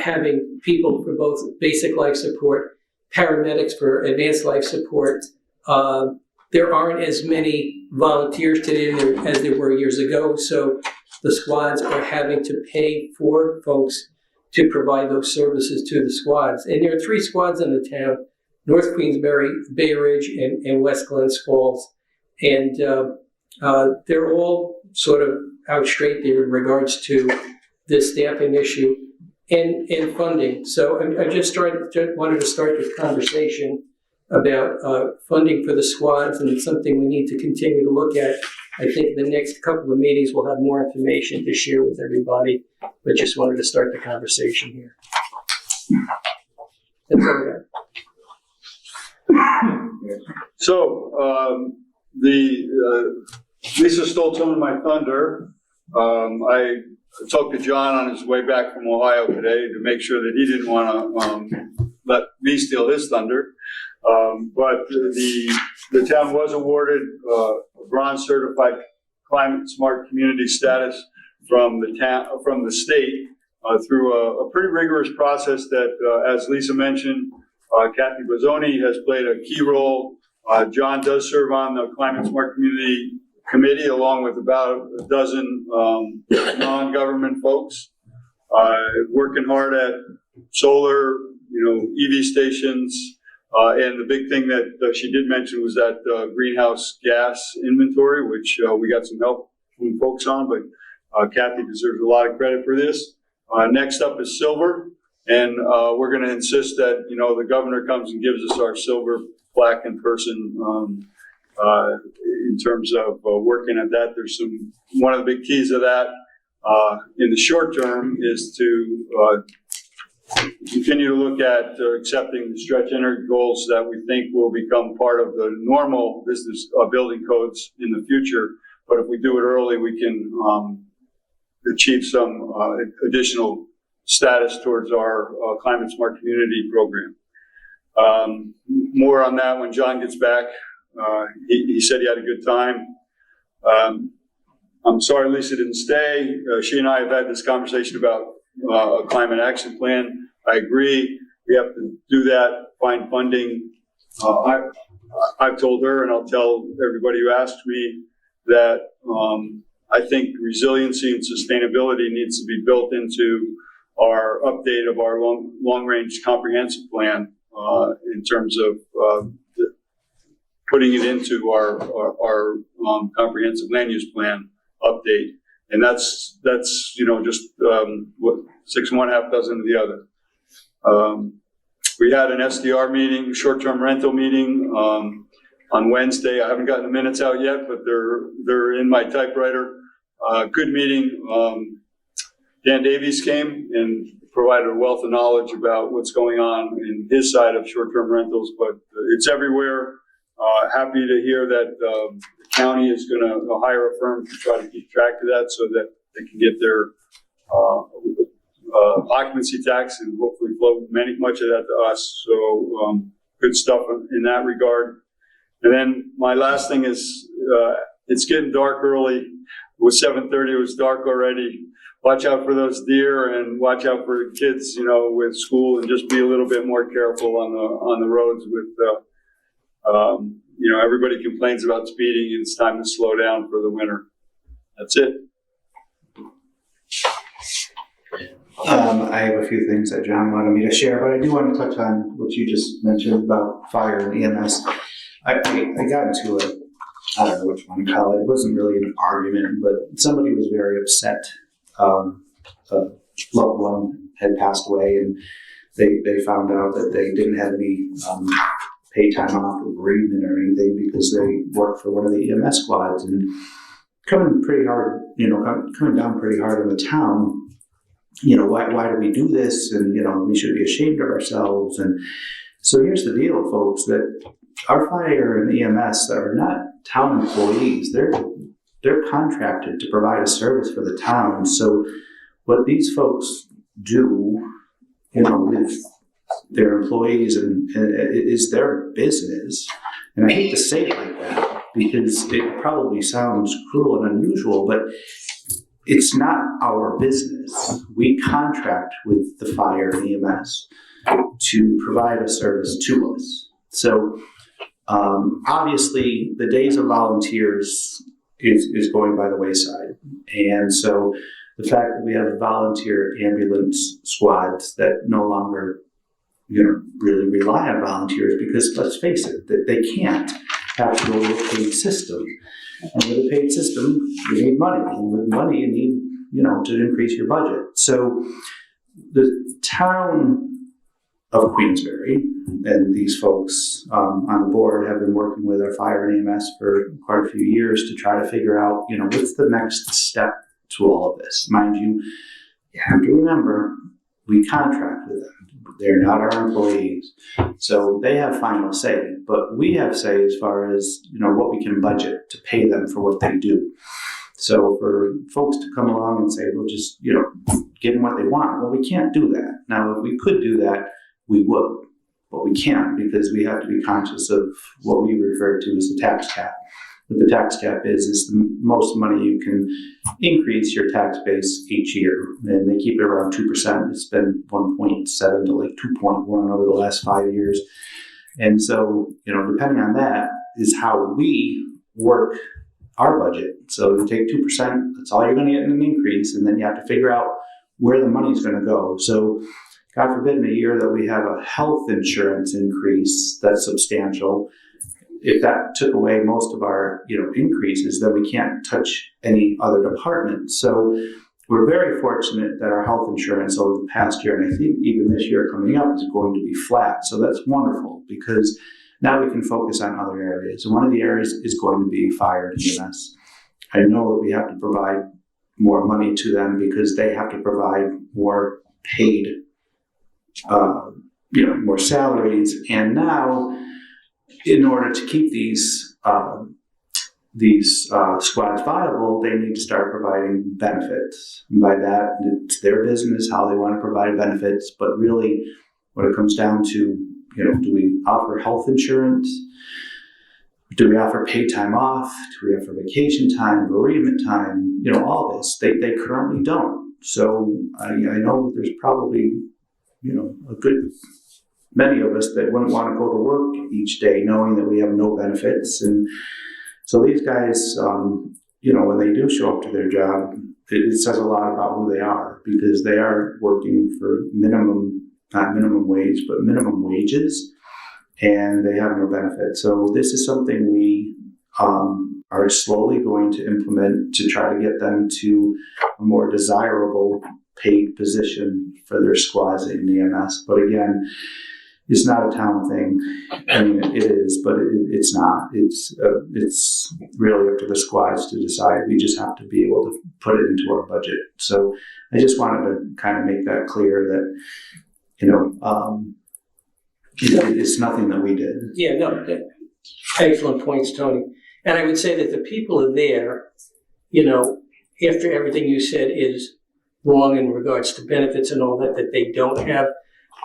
having people for both basic life support, paramedics for advanced life support. There aren't as many volunteers today as there were years ago, so the squads are having to pay for folks to provide those services to the squads. And there are 3 squads in the town: North Queensbury, Bay Ridge, and West Glens Falls. And they're all sort of out straight there in regards to this staffing issue and funding. So I just wanted to start this conversation about funding for the squads, and it's something we need to continue to look at. I think the next couple of meetings we'll have more information to share with everybody, but just wanted to start the conversation here. That's all I got. So, Lisa stole some of my thunder. I talked to John on his way back from Ohio today to make sure that he didn't want to let me steal his thunder. But the town was awarded a bronze certified climate smart community status from the state through a pretty rigorous process that, as Lisa mentioned, Kathy Bozzoni has played a key role. John does serve on the Climate Smart Community Committee along with about a dozen non-government folks, working hard at solar, EV stations, and the big thing that she did mention was that greenhouse gas inventory, which we got some help from folks on, but Kathy deserves a lot of credit for this. Next up is silver, and we're going to insist that the governor comes and gives us our silver plaque in person. In terms of working at that, one of the big keys of that in the short term is to continue to look at accepting the stretch energy goals that we think will become part of the normal business building codes in the future. But if we do it early, we can achieve some additional status towards our Climate Smart Community program. More on that when John gets back. He said he had a good time. I'm sorry Lisa didn't stay. She and I have had this conversation about a climate action plan. I agree. We have to do that, find funding. I've told her, and I'll tell everybody who asked me, that I think resiliency and sustainability needs to be built into our update of our long-range comprehensive plan in terms of putting it into our comprehensive land use plan update. And that's just 6 of one, half dozen of the other. We had an SDR meeting, short-term rental meeting on Wednesday. I haven't gotten the minutes out yet, but they're in my typewriter. Good meeting. Dan Davies came and provided a wealth of knowledge about what's going on in his side of short-term rentals, but it's everywhere. Happy to hear that the county is going to hire a firm to try to keep track of that so that they can get their occupancy tax and hopefully flow much of that to us. So good stuff in that regard. And then my last thing is it's getting dark early. It was 7:30. It was dark already. Watch out for those deer and watch out for kids, with school, and just be a little bit more careful on the roads with. Everybody complains about speeding, and it's time to slow down for the winter. That's it. I have a few things that John wanted me to share, but I do want to touch on what you just mentioned about fire and EMS. I got into I don't know which one to call it. It wasn't really an argument, but somebody was very upset. A loved one had passed away, and they found out that they didn't have any paid time off or bereavement or anything because they worked for one of the EMS squads, and coming pretty hard, coming down pretty hard on the town. Why do we do this? And, we should be ashamed of ourselves. And so here's the deal, folks, that our fire and EMS that are not town employees, they're contracted to provide a service for the town. So what these folks do, with their employees and is their business. And I hate to say it like that because it probably sounds cruel and unusual, but it's not our business. We contract with the fire and EMS to provide a service to us. So obviously the days of volunteers is going by the wayside. And so the fact that we have volunteer ambulance squads that no longer really rely on volunteers, because let's face it, they can't have to go to a paid system. And with a paid system, you need money. And with money, you need, to increase your budget. So the town of Queensbury and these folks on the board have been working with our fire and EMS for quite a few years to try to figure out, what's the next step to all of this. Mind you, you have to remember, we contract with them. They're not our employees. So they have final say, but we have say as far as, what we can budget to pay them for what they do. So for folks to come along and say, well, just, give them what they want. Well, we can't do that. Now, if we could do that, we would, but we can't because we have to be conscious of what we refer to as the tax cap. What the tax cap is the most money you can increase your tax base each year. And they keep it around 2%. It's been 1.7 to like 2.1 over the last 5 years. And so, depending on that is how we work our budget. So you take 2%, that's all you're going to get in an increase. And then you have to figure out where the money's going to go. So God forbid in a year that we have a health insurance increase that's substantial. If that took away most of our, increases, then we can't touch any other department. So we're very fortunate that our health insurance over the past year, and I think even this year coming up, is going to be flat. So that's wonderful because now we can focus on other areas. And one of the areas is going to be fire and EMS. I know that we have to provide more money to them because they have to provide more paid, more salaries. And now, in order to keep these squads viable, they need to start providing benefits. And by that, it's their business how they want to provide benefits. But really, what it comes down to, do we offer health insurance? Do we offer paid time off? Do we offer vacation time, bereavement time? All this. They currently don't. So I know there's probably, a good many of us that wouldn't want to go to work each day knowing that we have no benefits. And so these guys, when they do show up to their job, it says a lot about who they are because they are working for not minimum wage, but minimum wages, and they have no benefits. So this is something we are slowly going to implement to try to get them to a more desirable paid position for their squads in EMS. But again, it's not a town thing. I mean, it is, but it's not. It's really up to the squads to decide. We just have to be able to put it into our budget. So I just wanted to kind of make that clear that, Yeah. it's nothing that we did. Yeah, no. Excellent points, Tony. And I would say that the people are there, you know, after everything you said is wrong in regards to benefits and all that they don't have,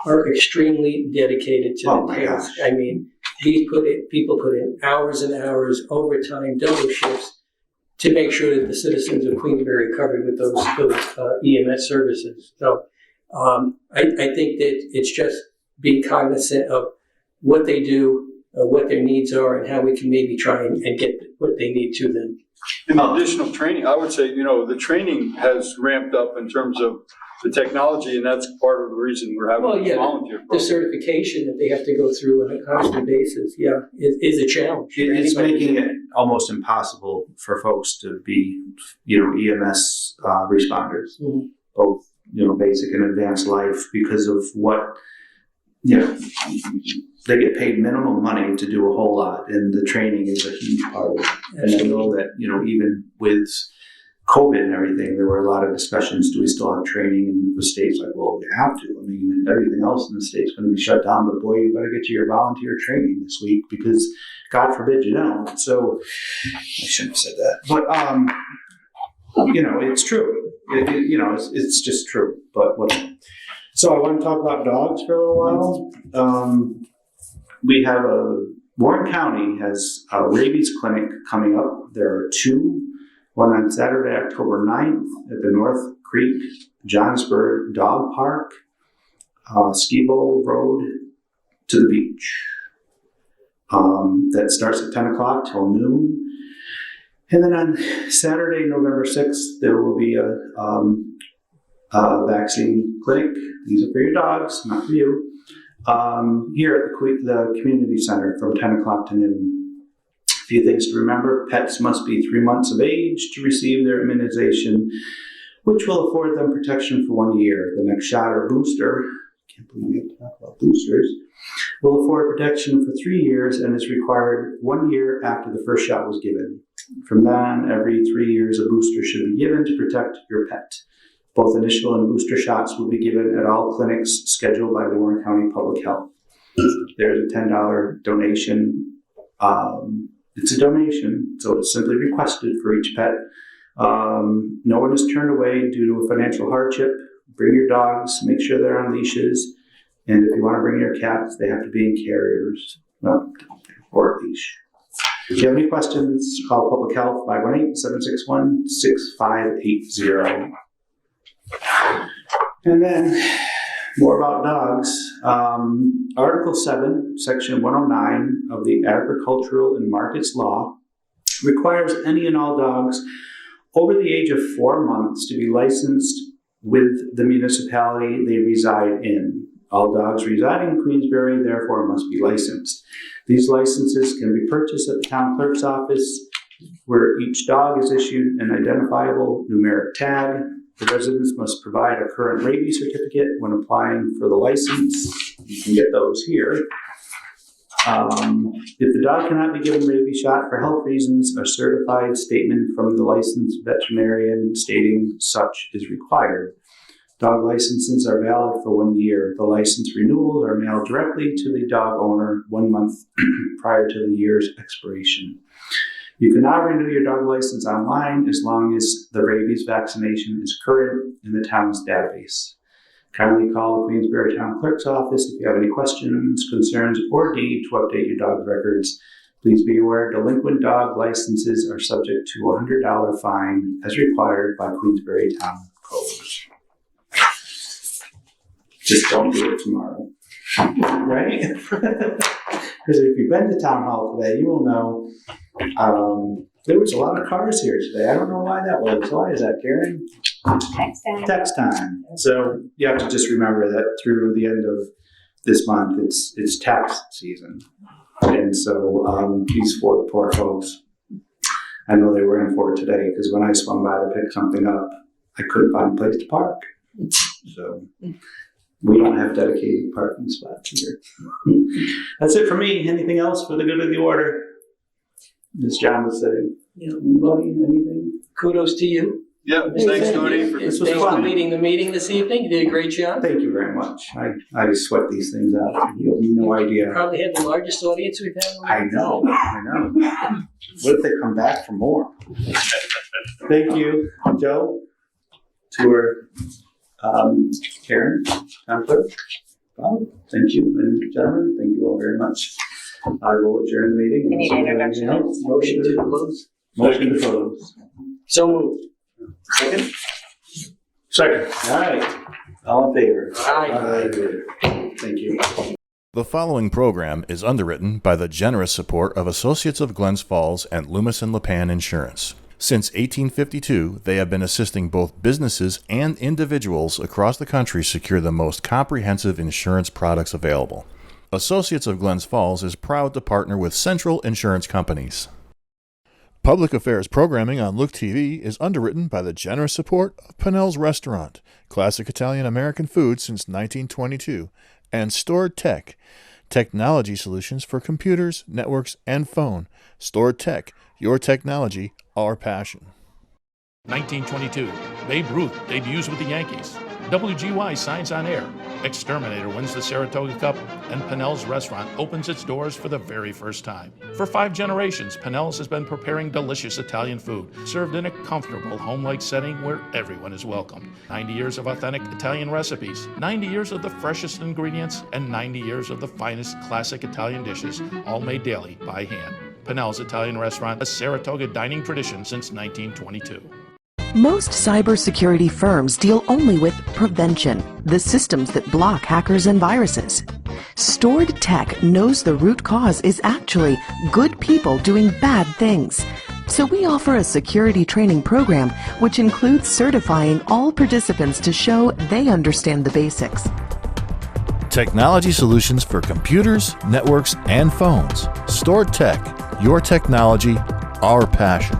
are extremely dedicated to the task. I mean, people put in hours and hours, overtime, double shifts to make sure that the citizens of Queensbury are covered with those EMS services. So I think that it's just being cognizant of what they do, what their needs are, and how we can maybe try and get what they need to them. And additional training, I would say, the training has ramped up in terms of the technology, and that's part of the reason we're having a volunteer program. The certification that they have to go through on a constant basis, is a challenge. It's making it almost impossible for folks to be, EMS responders, both, basic and advanced life, because of what, they get paid minimum money to do a whole lot, and the training is a huge part of it. And I know that, even with COVID and everything, there were a lot of discussions, do we still have training? And the state's like, well, we have to. I mean, everything else in the state's going to be shut down, but boy, you better get to your volunteer training this week, because God forbid you don't. So I shouldn't have said that. But, it's true. It's just true, but whatever. So I want to talk about dogs for a little while. We have Warren County has a Rabies Clinic coming up. There are two, one on Saturday, October 9th at the North Creek Johnsburg Dog Park, Ski Bowl Road to the beach. That starts at 10 o'clock till noon. And then on Saturday, November 6th, there will be a vaccine clinic. These are for your dogs, not for you. Here at the community center from 10 o'clock to noon. A few things to remember: pets must be 3 months of age to receive their immunization, which will afford them protection for 1 year. The next shot or booster, can't believe we have to talk about boosters, will afford protection for 3 years and is required 1 year after the first shot was given. From then on, every 3 years, a booster should be given to protect your pet. Both initial and booster shots will be given at all clinics scheduled by Warren County Public Health. There's a $10 donation. It's a donation, so it's simply requested for each pet. No one is turned away due to a financial hardship. Bring your dogs, make sure they're on leashes, and if you want to bring your cats, they have to be in carriers, or a leash. If you have any questions, call Public Health 518-761-6580. And then, more about dogs. Article 7, Section 109 of the Agricultural and Markets Law requires any and all dogs over the age of 4 months to be licensed with the municipality they reside in. All dogs residing in Queensbury, therefore, must be licensed. These licenses can be purchased at the town clerk's office, where each dog is issued an identifiable numeric tag. The residents must provide a current rabies certificate when applying for the license. You can get those here. If the dog cannot be given rabies shot for health reasons, a certified statement from the licensed veterinarian stating such is required. Dog licenses are valid for 1 year. The license renewals are mailed directly to the dog owner 1 month prior to the year's expiration. You cannot renew your dog license online as long as the rabies vaccination is current in the town's database. Kindly call the Queensbury Town Clerk's office if you have any questions, concerns, or need to update your dog's records. Please be aware delinquent dog licenses are subject to a $100 fine as required by Queensbury Town Code. Just don't do it tomorrow, right? Because if you've been to Town Hall today, you will know there was a lot of cars here today. I don't know why that was. Why is that, Karen? Tax time. So you have to just remember that through the end of this month, it's tax season. And so these poor folks, I know they were in for it today, because when I swung by to pick something up, I couldn't find a place to park. So we don't have dedicated parking spots here. That's it for me. Anything else for the good of the order? As John was saying, anybody, anything? Kudos to you. Yeah, thanks, Tony. This was Thanks for fun. leading the meeting this evening. You did a great job. Thank you very much. I sweat these things out. You have no idea. Probably had the largest audience we've had. I know. What if they come back for more? Thank you, Joe. To our Karen, town clerk. Bob, thank you, ladies and gentlemen. Thank you all very much. I will adjourn the meeting. We need an introduction. Motion to close. Motion to close. So moved. Second? Second. All right. All in favor? Aye. Thank you. The following program is underwritten by the generous support of Associates of Glens Falls and Loomis and Lipan Insurance. Since 1852, they have been assisting both businesses and individuals across the country secure the most comprehensive insurance products available. Associates of Glens Falls is proud to partner with Central Insurance Companies. Public affairs programming on Look TV is underwritten by the generous support of Pinnell's Restaurant, classic Italian-American food since 1922, and Stored Tech, technology solutions for computers, networks, and phone. Stored Tech, your technology, our passion. 1922, Babe Ruth debuts with the Yankees. WGY signs on air. Exterminator wins the Saratoga Cup, and Pinnell's Restaurant opens its doors for the very first time. For 5 generations, Pinnell's has been preparing delicious Italian food, served in a comfortable, home-like setting where everyone is welcome. 90 years of authentic Italian recipes, 90 years of the freshest ingredients, and 90 years of the finest classic Italian dishes, all made daily by hand. Pinnell's Italian Restaurant, a Saratoga dining tradition since 1922. Most cybersecurity firms deal only with prevention, the systems that block hackers and viruses. Stored Tech knows the root cause is actually good people doing bad things. So we offer a security training program which includes certifying all participants to show they understand the basics. Technology solutions for computers, networks, and phones. Stored Tech, your technology, our passion.